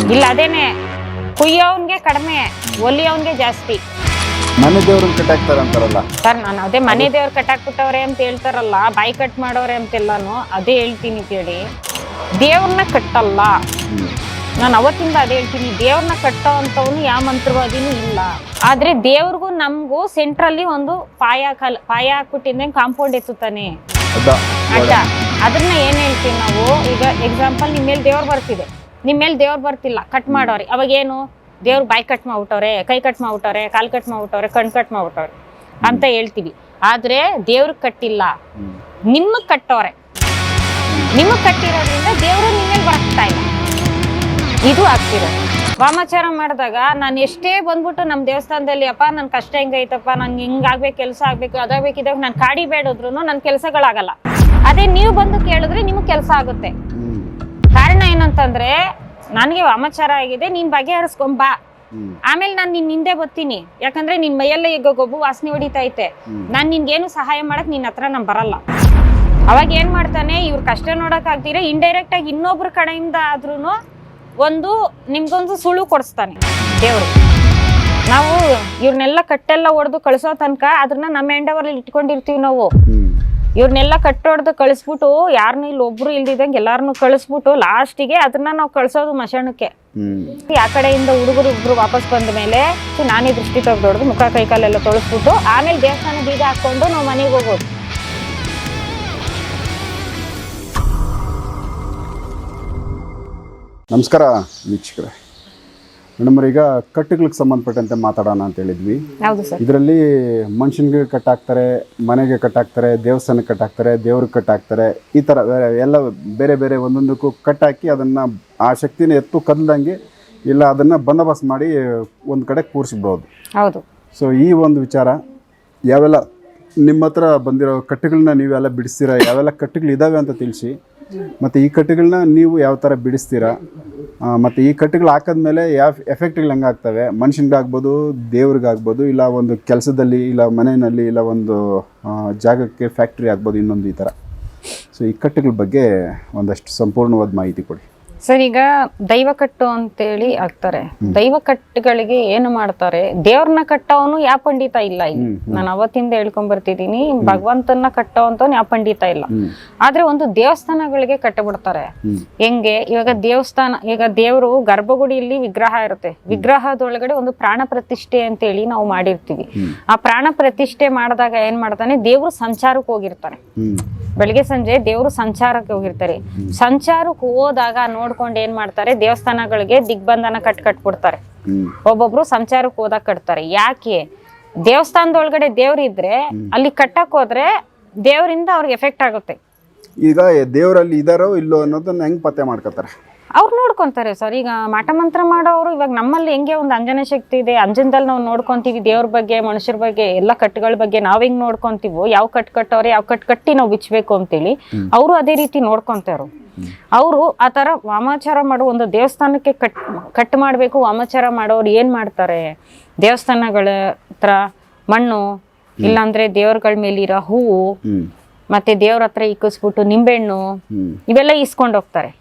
ಇಲ್ಲ ಅದೇನೆ ಕುಯ್ಯೋನ್ಗೆ ಕಡಿಮೆ, ಒಲಿಯೋನ್ಗೆ ಜಾಸ್ತಿ. ಮನೆ ದೇವ್ರನ್ನ ಕಟ್ಟಾಕ್ತಾರ ಅಂತಾರಲ್ಲ ಸರ್, ನಾನು ಅದೇ ಮನೆ ದೇವ್ರು ಕಟ್ಟಾಕ್ಬಿಟ್ಟವ್ರೆ ಅಂತ ಹೇಳ್ತಾರಲ್ಲ, ಬಾಯಿ ಕಟ್ ಮಾಡೋರೆ ಅಂತೆಲ್ಲಾನು ಅದೇ ಹೇಳ್ತೀನಿ ಕೇಳಿ. ದೇವ್ರನ್ನ ಕಟ್ಟಲ್ಲ, ನಾನು ಅವತ್ತಿಂದ ಅದೇ ಹೇಳ್ತೀನಿ. ದೇವ್ರನ್ನ ಕಟ್ಟೋ ಅಂತವನು ಯಾವ ಮಂತ್ರವಾದಿನೂ ಇಲ್ಲ. ಆದ್ರೆ ದೇವ್ರಿಗೂ ನಮಗೂ ಸೆಂಟ್ರಲ್ಲಿ ಒಂದು ಪಾಯ ಹಾಕ್ಬಿಟ್ಟಿದ್ದಂಗೆ ಕಾಂಪೌಂಡ್ ಎತ್ತುತ್ತಾನೆ ಅಡ್ಡ. ಅದನ್ನ ಏನ್ ಹೇಳ್ತೀವಿ ನಾವು, ಈಗ ಎಕ್ಸಾಂಪಲ್ ನಿಮ್ಮ ಮೇಲೆ ದೇವ್ರು ಬರ್ತಿದೆ, ನಿಮ್ಮ ಮೇಲೆ ದೇವ್ರು ಬರ್ತಿಲ್ಲ, ಕಟ್ ಮಾಡೋರಿ. ಅವಾಗ ಏನು, ದೇವ್ರು ಬಾಯಿ ಕಟ್ ಮಾಡ್ಬಿಟ್ಟವ್ರೆ, ಕೈ ಕಟ್ ಮಾಡ್ಬಿಟ್ಟವ್ರೆ, ಕಾಲ್ ಕಟ್ ಮಾಡ್ಬಿಟ್ಟವ್ರೆ, ಕಣ್ ಕಟ್ ಮಾಡ್ಬಿಟ್ಟವ್ರೆ ಅಂತ ಹೇಳ್ತೀವಿ. ಆದ್ರೆ ದೇವ್ರಿಗೆ ಕಟ್ಟಿಲ್ಲ, ನಿಮಗ್ ಕಟ್ಟವ್ರೆ. ನಿಮಗ್ ಕಟ್ಟಿರೋದ್ರಿಂದ ದೇವ್ರು ನಿಮ್ಮೇಲೆ ಬರ್ತಾ ಇಲ್ಲ. ಇದು ಆಗ್ತಿರೋದು. ವಾಮಾಚಾರ ಮಾಡಿದಾಗ ನಾನು ಎಷ್ಟೇ ಬಂದ್ಬಿಟ್ಟು ನಮ್ಮ ದೇವಸ್ಥಾನದಲ್ಲಿ ಅಪ್ಪ ನನ್ನ ಕಷ್ಟ ಹೆಂಗೈತಪ್ಪ, ನಂಗೆ ಹಿಂಗಾಗ್ಬೇಕು, ಕೆಲಸ ಆಗ್ಬೇಕು, ಅದಾಗಬೇಕು, ಇದಾಗ ನಾನು ಕಾಡಿ ಬೇಡೋದ್ರು ನನ್ನ ಕೆಲಸಗಳಾಗಲ್ಲ. ಅದೇ ನೀವು ಬಂದು ಕೇಳಿದ್ರೆ ನಿಮಗೆ ಕೆಲಸ ಆಗುತ್ತೆ. ಕಾರಣ ಏನಂತಂದ್ರೆ, ನನಗೆ ವಾಮಾಚಾರ ಆಗಿದೆ, ನೀನ್ ಬಗೆಹರಿಸ್ಕೊಂಬಾ, ಆಮೇಲೆ ನಾನು ನಿನ್ ಹಿಂದೆ ಬರ್ತೀನಿ. ಯಾಕಂದ್ರೆ ನಿನ್ ಮೈಯಲ್ಲೇ ಈಗ ಗೊಬ್ಬು ವಾಸನೆ ಹೊಡಿತಾ ಐತೆ, ನಾನ್ ನಿನ್ಗೇನು ಸಹಾಯ ಮಾಡಕ್ ನಿನ್ನ ಹತ್ರ ನಾನು ಬರಲ್ಲ. ಅವಾಗ ಏನ್ ಮಾಡ್ತಾನೆ, ಇವ್ರ ಕಷ್ಟ ನೋಡಕ್ ಆಗ್ತೀರ ಇಂಡೈರೆಕ್ಟ್ ಆಗಿ ಇನ್ನೊಬ್ರ ಕಡೆಯಿಂದ ಆದ್ರೂ ಒಂದು ನಿಮ್ಗೊಂದು ಸುಳು ಕೊಡಿಸ್ತಾನೆ ದೇವ್ರು. ನಾವು ಇವ್ರನ್ನೆಲ್ಲ ಕಟ್ಟೆಲ್ಲ ಹೊಡೆದು ಕಳಿಸೋ ತನಕ ಅದನ್ನ ನಮ್ಮ ಎಂಡವರಲ್ಲಿ ಇಟ್ಕೊಂಡಿರ್ತೀವಿ ನಾವು. ಇವ್ರನ್ನೆಲ್ಲ ಕಟ್ಟೊಡ್ದು ಕಳಿಸ್ಬಿಟ್ಟು ಯಾರನ್ನೂ ಇಲ್ಲಿ ಒಬ್ರು ಇಲ್ದಿದಂಗೆ ಎಲ್ಲಾರನ್ನು ಕಳಿಸ್ಬಿಟ್ಟು ಲಾಸ್ಟಿಗೆ ಅದನ್ನ ನಾವು ಕಳ್ಸೋದು ಮಶಾಣಕ್ಕೆ. ಆ ಕಡೆಯಿಂದ ಹುಡುಗರು ಇಬ್ರು ವಾಪಸ್ ಬಂದ ಮೇಲೆ ನಾನೇ ದೃಷ್ಟಿ ತೆಗೆದೊಡ್ದು ಮುಖ ಕೈ ಕಾಲೆಲ್ಲ ತೊಳಸ್ಬಿಟ್ಟು ಆಮೇಲೆ ದೇವಸ್ಥಾನ ಬೀಗ ಹಾಕೊಂಡು ನಾವು ಮನೆಗೆ ಹೋಗೋದು. ನಮಸ್ಕಾರ ವೀಕ್ಷಕರೇ. ಮೇಡಮ್, ಈಗ ಕಟ್ಟುಗಳಿಗೆ ಸಂಬಂಧಪಟ್ಟಂತೆ ಮಾತಾಡೋಣ ಅಂತ ಹೇಳಿದ್ವಿ. ಇದರಲ್ಲಿ ಮನುಷ್ಯನಿಗೆ ಕಟ್ಟಾಕ್ತಾರೆ, ಮನೆಗೆ ಕಟ್ಟಾಕ್ತಾರೆ, ದೇವಸ್ಥಾನಕ್ಕೆ ಕಟ್ಟಾಕ್ತಾರೆ, ದೇವ್ರಿಗೆ ಕಟ್ಟಾಕ್ತಾರೆ. ಈ ಥರ ಎಲ್ಲ ಬೇರೆ ಬೇರೆ ಒಂದೊಂದಕ್ಕೂ ಕಟ್ಟಾಕಿ ಅದನ್ನು ಆ ಶಕ್ತಿನ ಎತ್ತು ಕದಲ್ದಂಗೆ ಇಲ್ಲ ಅದನ್ನು ಬಂದೋಬಸ್ತ್ ಮಾಡಿ ಒಂದು ಕಡೆ ಕೂರಿಸ್ಬಿಡೋದು. ಹೌದು. ಸೊ ಈ ಒಂದು ವಿಚಾರ ಯಾವೆಲ್ಲ ನಿಮ್ಮ ಹತ್ರ ಬಂದಿರೋ ಕಟ್ಟುಗಳನ್ನ ನೀವೆಲ್ಲ ಬಿಡಿಸ್ತೀರಾ, ಯಾವೆಲ್ಲ ಕಟ್ಟುಗಳಿದ್ದಾವೆ ಅಂತ ತಿಳಿಸಿ, ಮತ್ತು ಈ ಕಟ್ಟುಗಳನ್ನ ನೀವು ಯಾವ ಥರ ಬಿಡಿಸ್ತೀರಾ, ಮತ್ತು ಈ ಕಟ್ಟುಗಳು ಹಾಕಿದ್ಮೇಲೆ ಯಾವ ಎಫೆಕ್ಟ್ಗಳು ಹೆಂಗಾಗ್ತವೆ, ಮನುಷ್ಯನಿಗಾಗ್ಬೋದು, ದೇವ್ರಿಗಾಗ್ಬೋದು, ಇಲ್ಲ ಒಂದು ಕೆಲಸದಲ್ಲಿ, ಇಲ್ಲ ಮನೆಯಲ್ಲಿ, ಇಲ್ಲ ಒಂದು ಜಾಗಕ್ಕೆ ಫ್ಯಾಕ್ಟ್ರಿ ಆಗ್ಬೋದು, ಇನ್ನೊಂದು ಈ ಥರ. ಸೊ ಈ ಕಟ್ಟುಗಳ ಬಗ್ಗೆ ಒಂದಷ್ಟು ಸಂಪೂರ್ಣವಾದ ಮಾಹಿತಿ ಕೊಡಿ ಸರ್. ಈಗ ದೈವ ಕಟ್ಟು ಅಂತೇಳಿ ಆಗ್ತಾರೆ. ದೈವ ಕಟ್ಟುಗಳಿಗೆ ಏನು ಮಾಡ್ತಾರೆ, ದೇವ್ರನ್ನ ಕಟ್ಟೋನು ಯಾವ ಪಂಡಿತ ಇಲ್ಲ. ಇಲ್ಲಿ ನಾನು ಅವತ್ತಿಂದ ಹೇಳ್ಕೊಂಡ್ ಬರ್ತಿದ್ದೀನಿ, ಭಗವಂತನ ಕಟ್ಟೋಂತವ್ನು ಯಾವ ಪಂಡಿತ ಇಲ್ಲ. ಆದ್ರೆ ಒಂದು ದೇವಸ್ಥಾನಗಳಿಗೆ ಕಟ್ಟಬಿಡ್ತಾರೆ. ಹೆಂಗೆ, ಇವಾಗ ದೇವಸ್ಥಾನ, ಈಗ ದೇವರು ಗರ್ಭಗುಡಿಯಲ್ಲಿ ವಿಗ್ರಹ ಇರುತ್ತೆ, ವಿಗ್ರಹದೊಳಗಡೆ ಒಂದು ಪ್ರಾಣ ಪ್ರತಿಷ್ಠೆ ಅಂತೇಳಿ ನಾವು ಮಾಡಿರ್ತೀವಿ. ಆ ಪ್ರಾಣ ಪ್ರತಿಷ್ಠೆ ಮಾಡಿದಾಗ ಏನ್ ಮಾಡ್ತಾನೆ, ದೇವ್ರು ಸಂಚಾರಕ್ಕೆ ಹೋಗಿರ್ತಾರೆ. ಬೆಳಿಗ್ಗೆ ಸಂಜೆ ದೇವ್ರು ಸಂಚಾರಕ್ಕೆ ಹೋಗಿರ್ತಾರೆ. ಸಂಚಾರಕ್ಕೆ ಹೋದಾಗ ನೋಡ್ಕೊಂಡು ಏನ್ ಮಾಡ್ತಾರೆ, ದೇವಸ್ಥಾನಗಳಿಗೆ ದಿಗ್ಬಂಧನ ಕಟ್ಬಿಡ್ತಾರೆ. ಒಬ್ಬೊಬ್ರು ಸಂಚಾರಕ್ಕೆ ಹೋದಾಗ ಕಟ್ತಾರೆ. ಯಾಕೆ, ದೇವಸ್ಥಾನದೊಳಗಡೆ ದೇವ್ರಿದ್ರೆ ಅಲ್ಲಿ ಕಟ್ಟಕ್ ಹೋದ್ರೆ ದೇವರಿಂದ ಅವ್ರಿಗೆ ಎಫೆಕ್ಟ್ ಆಗುತ್ತೆ. ಈಗ ದೇವರಲ್ಲಿ ಇದಾರೋ ಇಲ್ಲೋ ಅನ್ನೋದನ್ನ ಹೆಂಗ್ ಪತ್ತೆ ಮಾಡ್ಕೊತಾರೆ, ಅವ್ರು ನೋಡ್ಕೊಂತಾರೆ ಸರ್. ಈಗ ಮಾಟ ಮಂತ್ರ ಮಾಡೋರು, ಇವಾಗ ನಮ್ಮಲ್ಲಿ ಹೆಂಗೆ ಒಂದು ಅಂಜನ ಶಕ್ತಿ ಇದೆ, ಅಂಜನದಲ್ಲಿ ನಾವು ನೋಡ್ಕೊಂತೀವಿ ದೇವ್ರ ಬಗ್ಗೆ, ಮನುಷ್ಯರ ಬಗ್ಗೆ, ಎಲ್ಲ ಕಟ್ಟುಗಳ ಬಗ್ಗೆ ನಾವ್ ಹೆಂಗ್ ನೋಡ್ಕೊಂತೀವೋ, ಯಾವ ಕಟ್ಟವ್ರೆ, ಯಾವ ಕಟ್ಟಿ ನಾವು ಬಿಚ್ಚಬೇಕು ಅಂತೇಳಿ ಅವರು ಅದೇ ರೀತಿ ನೋಡ್ಕೊಂತಾರು. ಅವರು ಆ ತರ ವಾಮಾಚಾರ ಮಾಡೋ ಒಂದು ದೇವಸ್ಥಾನಕ್ಕೆ ಕಟ್ ಮಾಡ್ಬೇಕು. ವಾಮಾಚಾರ ಮಾಡೋರು ಏನ್ ಮಾಡ್ತಾರೆ, ದೇವಸ್ಥಾನಗಳ ಹತ್ರ ಮಣ್ಣು, ಇಲ್ಲಾಂದ್ರೆ ದೇವ್ರಗಳ ಮೇಲಿರೋ ಹೂವು, ಮತ್ತೆ ದೇವ್ರ ಹತ್ರ ಇಕ್ಕಿಸ್ಬಿಟ್ಟು ನಿಂಬೆಹಣ್ಣು ಇವೆಲ್ಲ ಈಸ್ಕೊಂಡ್ ಹೋಗ್ತಾರೆ.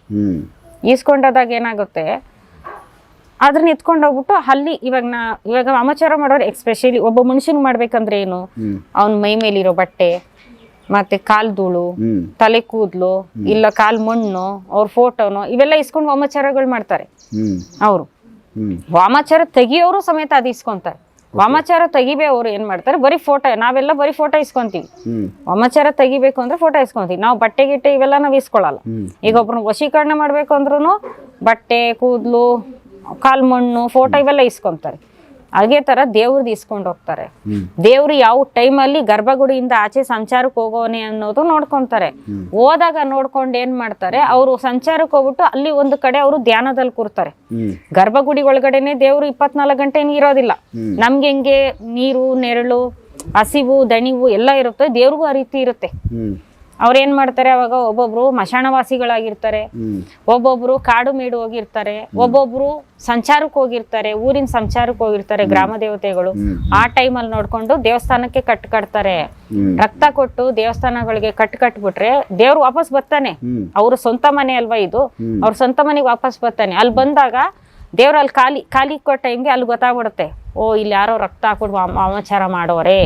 ಈಸ್ಕೊಂಡಾದಾಗ ಏನಾಗುತ್ತೆ, ಅದನ್ನ ಎತ್ಕೊಂಡು ಹೋಗ್ಬಿಟ್ಟು ಅಲ್ಲಿ ಇವಾಗ ವಾಮಾಚಾರ ಮಾಡೋರು ಎಕ್ಸ್ಪೆಷಲಿ ಒಬ್ಬ ಮನುಷ್ಯನ್ ಮಾಡ್ಬೇಕಂದ್ರೆ ಏನು, ಅವನ್ ಮೈ ಮೇಲಿರೋ ಬಟ್ಟೆ, ಮತ್ತೆ ಕಾಲ್ ಧೂಳು, ತಲೆ ಕೂದ್ಲು, ಇಲ್ಲ ಕಾಲ್ ಮಣ್ಣು, ಅವ್ರ ಫೋಟೋನು ಇವೆಲ್ಲ ಇಸ್ಕೊಂಡು ವಾಮಾಚಾರಗಳು ಮಾಡ್ತಾರೆ. ಅವರು ವಾಮಾಚಾರ ತೆಗಿಯೋರು ಸಮೇತ ಅದು ಇಸ್ಕೊಂತಾರೆ. ವಾಮಾಚಾರ ತೆಗಿಬೇವ್ರು ಏನ್ ಮಾಡ್ತಾರೆ, ಬರೀ ಫೋಟೋ, ನಾವೆಲ್ಲ ಬರೀ ಫೋಟೋ ಇಸ್ಕೊಂತೀವಿ. ವಾಮಾಚಾರ ತೆಗಿಬೇಕು ಅಂದ್ರೆ ಫೋಟೋ ಇಸ್ಕೊಂತೀವಿ ನಾವು. ಬಟ್ಟೆ ಗಿಟ್ಟೆ ಇವೆಲ್ಲ ನಾವ್ ಇಸ್ಕೊಳಲ್ಲ. ಈಗ ಒಬ್ರನ್ನ ವಶೀಕರಣ ಮಾಡ್ಬೇಕು ಅಂದ್ರೂ ಬಟ್ಟೆ, ಕೂದ್ಲು, ಕಾಲ್ ಮಣ್ಣು, ಫೋಟೋ ಇವೆಲ್ಲ ಇಸ್ಕೊಂತಾರೆ. ಅದೇ ತರ ದೇವ್ರದ್ದು ಇಸ್ಕೊಂಡು ಹೋಗ್ತಾರೆ. ದೇವ್ರು ಯಾವ ಟೈಮಲ್ಲಿ ಗರ್ಭಗುಡಿಯಿಂದ ಆಚೆ ಸಂಚಾರಕ್ಕೆ ಹೋಗೋನೆ ಅನ್ನೋದು ನೋಡ್ಕೊಂತಾರೆ. ಹೋದಾಗ ನೋಡ್ಕೊಂಡು ಏನ್ ಮಾಡ್ತಾರೆ, ಅವರು ಸಂಚಾರಕ್ಕೆ ಹೋಗ್ಬಿಟ್ಟು ಅಲ್ಲಿ ಒಂದು ಕಡೆ ಅವರು ಧ್ಯಾನದಲ್ಲಿ ಕೂರ್ತಾರೆ. ಗರ್ಭಗುಡಿ ಒಳಗಡೆನೆ ದೇವ್ರು 24 ಗಂಟೆ ಇರೋದಿಲ್ಲ. ನಮ್ಗೆ ಹೆಂಗೆ ನೀರು, ನೆರಳು, ಹಸಿವು, ದಣಿವು ಎಲ್ಲ ಇರುತ್ತೆ, ದೇವ್ರಿಗೂ ಆ ರೀತಿ ಇರುತ್ತೆ. ಅವ್ರೇನ್ ಮಾಡ್ತಾರೆ, ಅವಾಗ ಒಬ್ಬೊಬ್ರು ಮಶಾಣವಾಸಿಗಳಾಗಿರ್ತಾರೆ, ಒಬ್ಬೊಬ್ರು ಕಾಡು ಮೇಡು ಹೋಗಿರ್ತಾರೆ, ಒಬ್ಬೊಬ್ರು ಸಂಚಾರಕ್ಕೆ ಹೋಗಿರ್ತಾರೆ, ಊರಿನ ಸಂಚಾರಕ್ಕೆ ಹೋಗಿರ್ತಾರೆ ಗ್ರಾಮ ದೇವತೆಗಳು. ಆ ಟೈಮಲ್ಲಿ ನೋಡ್ಕೊಂಡು ದೇವಸ್ಥಾನಕ್ಕೆ ಕಟ್ತಾರೆ. ರಕ್ತ ಕೊಟ್ಟು ದೇವಸ್ಥಾನಗಳಿಗೆ ಕಟ್ಬಿಟ್ರೆ ದೇವ್ರು ವಾಪಸ್ ಬರ್ತಾನೆ. ಅವ್ರ ಸ್ವಂತ ಮನೆ ಅಲ್ವಾ ಇದು, ಅವ್ರ ಸ್ವಂತ ಮನೆಗೆ ವಾಪಸ್ ಬರ್ತಾನೆ. ಅಲ್ಲಿ ಬಂದಾಗ ದೇವ್ರಲ್ಲಿ ಖಾಲಿ ಕೊಟ್ಟ ಟೈಮ್ಗೆ ಅಲ್ಲಿ ಗೊತ್ತಾಗ್ಬಿಡುತ್ತೆ, ಓ ಇಲ್ಲಿ ಯಾರೋ ರಕ್ತ ಹಾಕ್ಬಿಟ್ಟು ವಾಮಾಚಾರ ಮಾಡೋರೆ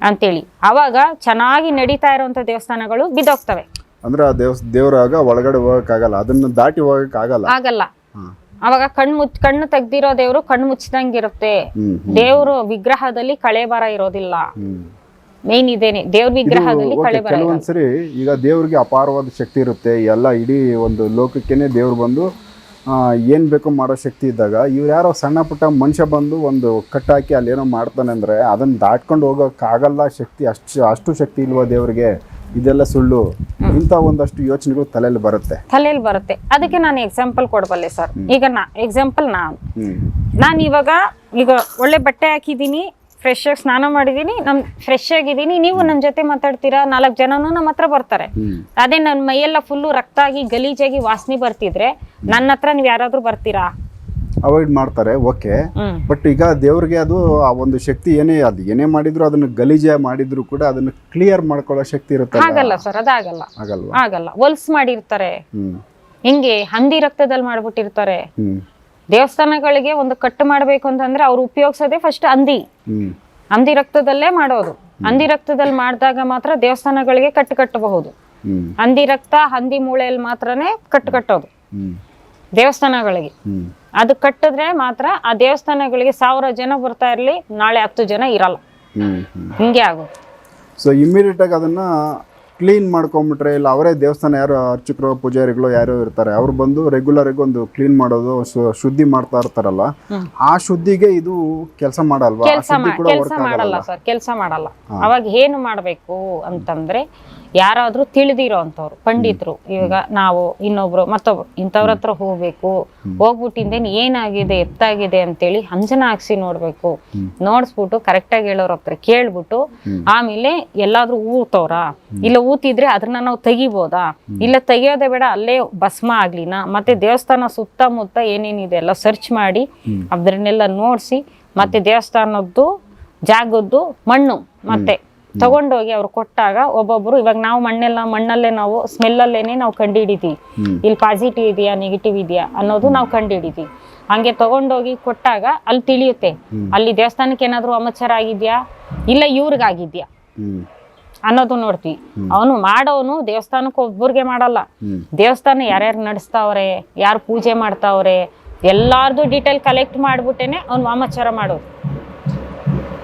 ಅಂತೇಳಿ. ಅವಾಗ ಚೆನ್ನಾಗಿ ನಡೀತಾ ಇರುವಂತ ದೇವಸ್ಥಾನಗಳು ಬಿದ್ದೋಗ್ತವೆ. ಅಂದ್ರೆ ಆ ದೇವರಾಗ ಒಳಗಡೆ ಹೋಗಕ್ಕಾಗಲ್ಲ, ಅದನ್ನ ದಾಟಿ ಹೋಗಕ್ಕಾಗಲ್ಲ. ಆಗಲ್ಲ. ಅವಾಗ ಕಣ್ಣು ತೆಗ್ದಿರೋ ದೇವ್ರು ಕಣ್ಣು ಮುಚ್ಚಿದಂಗಿರುತ್ತೆ. ದೇವ್ರು ವಿಗ್ರಹದಲ್ಲಿ ಕಳೆ ಬರ ಇರೋದಿಲ್ಲ. ಮೇನ್ ಇದೇನೆ, ದೇವ್ರ ವಿಗ್ರಹದಲ್ಲಿ ಕಳೆ ಬರ. ಕೆಲವೊಂದ್ಸರಿ ಈಗ ದೇವ್ರಿಗೆ ಅಪಾರವಾದ ಶಕ್ತಿ ಇರುತ್ತೆ, ಎಲ್ಲ ಇಡೀ ಒಂದು ಲೋಕಕ್ಕೇನೆ ದೇವ್ರು ಬಂದು ಏನ್ ಬೇಕೋ ಮಾಡೋ ಶಕ್ತಿ ಇದ್ದಾಗ ಇವ್ರು ಯಾರೋ ಸಣ್ಣ ಪುಟ್ಟ ಮನುಷ್ಯ ಬಂದು ಒಂದು ಕಟ್ಟಾಕಿ ಅಲ್ಲೇನೋ ಮಾಡ್ತಾನೆ ಅಂದ್ರೆ ಅದನ್ನ ದಾಟ್ಕೊಂಡು ಹೋಗೋಕ್ಕಾಗಲ್ಲ. ಶಕ್ತಿ ಅಷ್ಟು ಶಕ್ತಿ ಇಲ್ವಾ ದೇವ್ರಿಗೆ? ಇದೆಲ್ಲ ಸುಳ್ಳು. ಇಂಥ ಒಂದಷ್ಟು ಯೋಚನೆಗಳು ತಲೆಯಲ್ಲಿ ಬರುತ್ತೆ. ಅದಕ್ಕೆ ನಾನು ಎಕ್ಸಾಂಪಲ್ ಕೊಡಬಲ್ಲೆ ಸರ್. ಈಗ ಎಕ್ಸಾಂಪಲ್ ನಾನು ಇವಾಗ ಒಳ್ಳೆ ಬಟ್ಟೆ ಹಾಕಿದ್ದೀನಿ, ಫ್ರೆಶ್ ಆಗಿ ಸ್ನಾನ ಮಾಡಿದೀನಿ, ಫ್ರೆಶ್ ಆಗಿದ್ದೀನಿ, ನೀವು ನನ್ನ ಜೊತೆ ಮಾತಾಡ್ತೀರಾ, 4 ಜನನು ನಮ್ಮ ಹತ್ರ ಬರ್ತಾರೆ. ಅದೇ ನನ್ನ ಮೈಯೆಲ್ಲ ಫುಲ್ಲು ರಕ್ತ ಆಗಿ ಗಲೀಜಾಗಿ ವಾಸನೆ ಬರ್ತಿದ್ರೆ ನನ್ನ ಹತ್ರ ನೀವು ಯಾರಾದ್ರೂ ಬರ್ತೀರಾ? ಅವಾಯ್ಡ್ ಮಾಡ್ತಾರೆ. ಓಕೆ, ಬಟ್ ಈಗ ದೇವ್ರಿಗೆ ಅದು ಆ ಒಂದು ಶಕ್ತಿ ಏನೇ ಮಾಡಿದ್ರು ಅದನ್ನ ಗಲೀಜೆ ಮಾಡಿದ್ರು ಕೂಡ ಅದನ್ನ ಕ್ಲಿಯರ್ ಮಾಡ್ಕೊಳ್ಳೋ ಶಕ್ತಿ ಇರುತ್ತೆ. ಆಗಲ್ಲ ಸರ್, ಆಗಲ್ಲ. ಹೊಲ್ಸ್ ಮಾಡಿರ್ತಾರೆ, ಹಿಂಗೆ ಹಂದಿ ರಕ್ತದಲ್ಲಿ ಮಾಡ್ಬಿಟ್ಟಿರ್ತಾರೆ. ದೇವಸ್ಥಾನಗಳಿಗೆ ಒಂದು ಕಟ್ಟು ಮಾಡ್ಬೇಕು ಅಂತಂದ್ರೆ ಅವ್ರು ಉಪಯೋಗಿಸೋದೇ ಫಸ್ಟ್ ಹಂದಿ ರಕ್ತದಲ್ಲೇ ಮಾಡೋದು. ಹಂದಿ ರಕ್ತದಲ್ಲಿ ಮಾಡಿದಾಗ ಮಾತ್ರ ದೇವಸ್ಥಾನಗಳಿಗೆ ಕಟ್ಟಬಹುದು. ಹಂದಿ ರಕ್ತ ಹಂದಿ ಮೂಳೆಯಲ್ಲಿ ಮಾತ್ರನೇ ಕಟ್ಟೋದು ದೇವಸ್ಥಾನಗಳಿಗೆ. ಅದು ಕಟ್ಟಿದ್ರೆ ಮಾತ್ರ ಆ ದೇವಸ್ಥಾನಗಳಿಗೆ 1000 ಜನ ಬರ್ತಾ ಇರ್ಲಿ, ನಾಳೆ 10 ಜನ ಇರಲ್ಲ. ಹಿಂಗೆ ಆಗುತ್ತೆ. ಸೊ ಇಮಿಡಿಯೇಟ್ ಆಗಿ ಅದನ್ನ ಕ್ಲೀನ್ ಮಾಡ್ಕೊಂಬಿಟ್ರೆ, ಇಲ್ಲ ಅವರೇ ದೇವಸ್ಥಾನ ಯಾರು ಅರ್ಚಕರು ಪೂಜಾರಿಗಳು ಯಾರು ಇರ್ತಾರೆ ಅವ್ರು ಬಂದು ರೆಗ್ಯುಲರ್ ಆಗಿ ಒಂದು ಕ್ಲೀನ್ ಮಾಡೋದು, ಶುದ್ಧಿ ಮಾಡ್ತಾ ಇರ್ತಾರಲ್ಲ, ಆ ಶುದ್ಧಿಗೆ ಇದು ಕೆಲಸ ಮಾಡಲ್ವಾ? ಕೆಲಸ ಮಾಡಲ್ಲ. ಅವಾಗ ಏನು ಮಾಡ್ಬೇಕು ಅಂತಂದ್ರೆ, ಯಾರಾದ್ರೂ ತಿಳಿದಿರೋ ಅಂತವ್ರು ಪಂಡಿತರು, ಇವಾಗ ನಾವು ಇನ್ನೊಬ್ರು ಮತ್ತೊಬ್ರು ಇಂಥವ್ರ ಹತ್ರ ಹೋಗ್ಬಿಟ್ಟಿಂದೇನು ಏನಾಗಿದೆ ಎತ್ತಾಗಿದೆ ಅಂತೇಳಿ ಅಂಜನ ಹಾಕ್ಸಿ ನೋಡ್ಬೇಕು. ನೋಡ್ಸ್ಬಿಟ್ಟು ಕರೆಕ್ಟಾಗಿ ಹೇಳೋರ ಹತ್ರ ಕೇಳ್ಬಿಟ್ಟು, ಆಮೇಲೆ ಎಲ್ಲಾದ್ರೂ ಊತವ್ರ, ಇಲ್ಲ ಊತಿದ್ರೆ ಅದನ್ನ ನಾವು ತೆಗಿಬೋದಾ, ಇಲ್ಲ ತೆಗಿಯೋದೇ ಬೇಡ ಅಲ್ಲೇ ಭಸ್ಮ ಆಗ್ಲಿನಾ, ಮತ್ತೆ ದೇವಸ್ಥಾನ ಸುತ್ತಮುತ್ತ ಏನೇನಿದೆ ಎಲ್ಲ ಸರ್ಚ್ ಮಾಡಿ ಅದನ್ನೆಲ್ಲ ನೋಡ್ಸಿ, ಮತ್ತೆ ದೇವಸ್ಥಾನದ್ದು ಜಾಗದ್ದು ಮಣ್ಣು ಮತ್ತೆ ತಗೊಂಡೋಗಿ ಅವ್ರು ಕೊಟ್ಟಾಗ ಒಬ್ಬೊಬ್ರು, ಇವಾಗ ನಾವು ಮಣ್ಣಲ್ಲೇ ನಾವು ಸ್ಮೆಲ್ಲಲ್ಲೇನೆ ನಾವು ಕಂಡುಹಿಡಿತೀವಿ ಇಲ್ಲಿ ಪಾಸಿಟಿವ್ ಇದೆಯಾ ನೆಗೆಟಿವ್ ಇದೆಯಾ ಅನ್ನೋದು ನಾವು ಕಂಡುಹಿಡಿತೀವಿ. ಹಂಗೆ ತಗೊಂಡೋಗಿ ಕೊಟ್ಟಾಗ ಅಲ್ಲಿ ತಿಳಿಯುತ್ತೆ, ಅಲ್ಲಿ ದೇವಸ್ಥಾನಕ್ಕೆ ಏನಾದ್ರು ಅಮಚಾರ ಆಗಿದ್ಯಾ, ಇಲ್ಲ ಇವ್ರಿಗಾಗಿದ್ಯಾ ಅನ್ನೋದು ನೋಡ್ತೀವಿ. ಅವನು ಮಾಡೋನು ದೇವಸ್ಥಾನಕ್ಕೆ ಒಬ್ಬರಿಗೆ ಮಾಡಲ್ಲ, ದೇವಸ್ಥಾನ ಯಾರ್ಯಾರು ನಡೆಸ್ತಾವ್ರೆ, ಯಾರು ಪೂಜೆ ಮಾಡ್ತಾವ್ರೆ ಎಲ್ಲಾರ್ದು ಡೀಟೇಲ್ ಕಲೆಕ್ಟ್ ಮಾಡ್ಬಿಟ್ಟೇನೆ ಅವ್ನು ವಾಮಾಚಾರ ಮಾಡೋದು.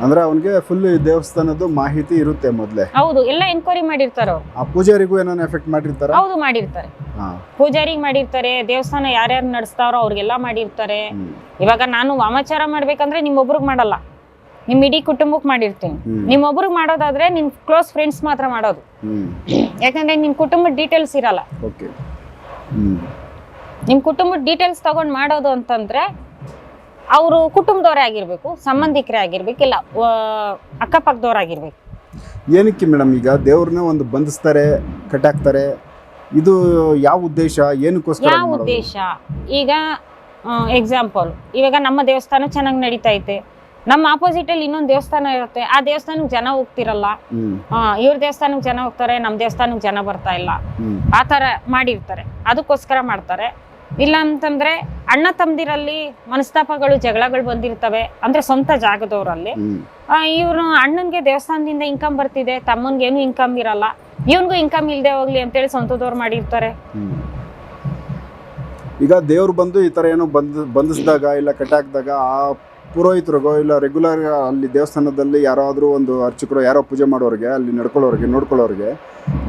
ಅಂದ್ರೆ ಅವನಿಗೆ ಫುಲ್ ದೇವಸ್ಥಾನದ ಮಾಹಿತಿ ಇರುತ್ತೆ ಮೊದಲೇ. ಹೌದು, ಎಲ್ಲ ಎನ್ಕ್ವೈರಿ ಮಾಡಿರ್ತಾರೆ ಅವ್ರು. ಆ ಪೂಜಾರಿಗೂ ಏನೋ ಎಫೆಕ್ಟ್ ಮಾಡಿರ್ತಾರೆ. ಹೌದು, ಮಾಡಿರ್ತಾರೆ. ಪೂಜಾರಿಗೆ ಮಾಡಿರ್ತಾರೆ, ದೇವಸ್ಥಾನ ಯಾರ್ಯಾರು ನಡೆಸ್ತಾರೋ ಅವ್ರಿಗೆಲ್ಲ ಮಾಡಿರ್ತಾರೆ. ಇವಾಗ ನಾನು ವಾಮಾಚಾರ ಮಾಡ್ಬೇಕಂದ್ರೆ ನಿಮ್ಮೊಬ್ರಿಗೆ ಮಾಡಲ್ಲ, ನಿಮ್ ಇಡೀ ಕುಟುಂಬಕ್ಕೆ ಮಾಡಿರ್ತೀನಿ. ನಿಮ್ಮೊಬ್ರಿಗೆ ಮಾಡೋದಾದ್ರೆ ನಿಮ್ ಕ್ಲೋಸ್ ಫ್ರೆಂಡ್ಸ್ ಮಾತ್ರ ಮಾಡೋದು, ಯಾಕಂದ್ರೆ ನಿಮ್ ಕುಟುಂಬದ ಡೀಟೇಲ್ಸ್ ಇರಲ್ಲ. ನಿಮ್ ಕುಟುಂಬದ ಡೀಟೇಲ್ಸ್ ತಗೊಂಡ್ ಮಾಡೋದು ಅಂತಂದ್ರೆ ಅವರು ಕುಟುಂಬದವರೇ ಆಗಿರ್ಬೇಕು, ಸಂಬಂಧಿಕರೇ ಆಗಿರ್ಬೇಕು, ಇಲ್ಲ ಅಕ್ಕಪಕ್ಕದವ್ರಾಗಿರ್ಬೇಕು. ಏನಕ್ಕೆ ಮೇಡಮ್ ಈಗ ದೇವ್ರನ್ನ ಒಂದು ಬಂಧಿಸ್ತಾರೆ, ಕಟ್ಟಾಕ್ತಾರೆ, ಇದು ಯಾವ ಉದ್ದೇಶ, ಏನಕ್ಕೋಸ್ಕರ? ಯಾವ ಉದ್ದೇಶ? ಈಗ ಎಕ್ಸಾಂಪಲ್, ಇವಾಗ ನಮ್ಮ ದೇವಸ್ಥಾನ ಚೆನ್ನಾಗಿ ನಡೀತಾ ಐತೆ, ನಮ್ಮ ಆಪೋಸಿಟ್ ಅಲ್ಲಿ ಇನ್ನೊಂದು ದೇವಸ್ಥಾನ ಇರುತ್ತೆ, ಆ ದೇವಸ್ಥಾನಕ್ಕೆ ಜನ ಹೋಗ್ತಿರಲ್ಲ, ಇವ್ರ ದೇವಸ್ಥಾನಕ್ಕೆ ಜನ ಹೋಗ್ತಾರೆ, ನಮ್ಮ ದೇವಸ್ಥಾನಕ್ಕೆ ಜನ ಬರ್ತಾ ಇಲ್ಲ, ಆ ತರ ಮಾಡಿರ್ತಾರೆ. ಅದಕ್ಕೋಸ್ಕರ ಮಾಡ್ತಾರೆ. ಇಲ್ಲ ಅಂತಂದ್ರೆ ಅಣ್ಣ ತಮ್ಮದಿರಲ್ಲಿ ಮನಸ್ತಾಪಗಳು ಜಗಳಗಳು ಬಂದಿರ್ತವೆ, ಅಂದ್ರೆ ಸ್ವಂತ ಜಾಗದವರಲ್ಲಿ. ಇವ್ರು ಅಣ್ಣನ್ಗೆ ದೇವಸ್ಥಾನದಿಂದ ಇನ್ಕಮ್ ಬರ್ತಿದೆ, ತಮ್ಮನ್ಗೆ ಏನು ಇನ್ಕಮ್ ಇರಲ್ಲ, ಇವನ್ಗೂ ಇನ್ಕಮ್ ಇಲ್ದೆ ಹೋಗ್ಲಿ ಅಂತೇಳಿ ಸ್ವಂತದವ್ರು ಮಾಡಿರ್ತಾರೆ. ಈಗ ದೇವ್ರು ಬಂದು ಈ ತರ ಏನೋ ಬಂಧಿಸಿದಾಗ ಇಲ್ಲ ಕಟ್ಟಾಕ್ದಾಗ ಆ ಪುರೋಹಿತರಿಗೋ ಇಲ್ಲ ರೆಗ್ಯುಲರ್ ಅಲ್ಲಿ ದೇವಸ್ಥಾನದಲ್ಲಿ ಯಾರಾದ್ರೂ ಒಂದು ಅರ್ಚಕರು ಯಾರೋ ಪೂಜೆ ಮಾಡೋರಿಗೆ ಅಲ್ಲಿ ನೋಡ್ಕೊಳ್ಳೋರಿಗೆ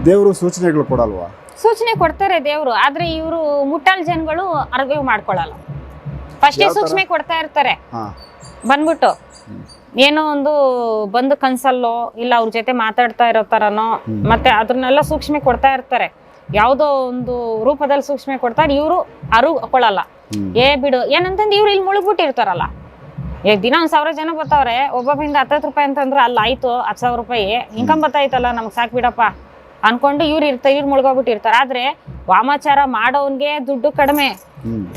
ದೇವರು ಸೂಚನೆಗಳು ಕೊಡಲ್ವಾ? ಸೂಚನೆ ಕೊಡ್ತಾರೆ ದೇವ್ರು, ಆದ್ರೆ ಇವರು ಮುಟ್ಟಾಳ್ ಜನಗಳು ಅರ್ಗ ಮಾಡ್ಕೊಳಲ್ಲ. ಫಸ್ಟೇ ಸೂಚನೆ ಕೊಡ್ತಾ ಇರ್ತಾರೆ, ಬಂದ್ಬಿಟ್ಟು ಏನೋ ಒಂದು ಬಂದು ಕನ್ಸಲ್ಲೋ ಇಲ್ಲ ಅವ್ರ ಜೊತೆ ಮಾತಾಡ್ತಾ ಇರೋ ತರನೋ, ಮತ್ತೆ ಅದನ್ನೆಲ್ಲ ಸೂಕ್ಷ್ಮೆ ಕೊಡ್ತಾ ಇರ್ತಾರೆ. ಯಾವ್ದೋ ಒಂದು ರೂಪದಲ್ಲಿ ಸೂಕ್ಷ್ಮೆ ಕೊಡ್ತಾರೆ, ಇವರು ಅರುಕೊಳ್ಳಲ್ಲ. ಬಿಡು ಏನಂತಂದು ಇವ್ರು ಇಲ್ಲಿ ಮುಳುಗ್ಬಿಟ್ಟಿರ್ತಾರಲ್ಲ. ಈಗ ದಿನ 1000 ಜನ ಬರ್ತಾವ್ರೆ, ಒಬ್ಬೊಬ್ಬರಿಂದ 10 ರೂಪಾಯಿ ಅಂತಂದ್ರೆ ಅಲ್ಲಿ ಆಯ್ತು 10,000 ರೂಪಾಯಿ ಇನ್ಕಮ್ ಬರ್ತಾಯ್ತಲ್ಲ, ನಮ್ಗೆ ಸಾಕ್ ಬಿಡಪ್ಪ ಅನ್ಕೊಂಡು ಇವ್ರು ಮುಳುಗೋಗ್ಬಿಟ್ಟಿರ್ತಾರೆ. ಆದ್ರೆ ವಾಮಾಚಾರ ಮಾಡೋನ್ಗೆ ದುಡ್ಡು ಕಡಿಮೆ,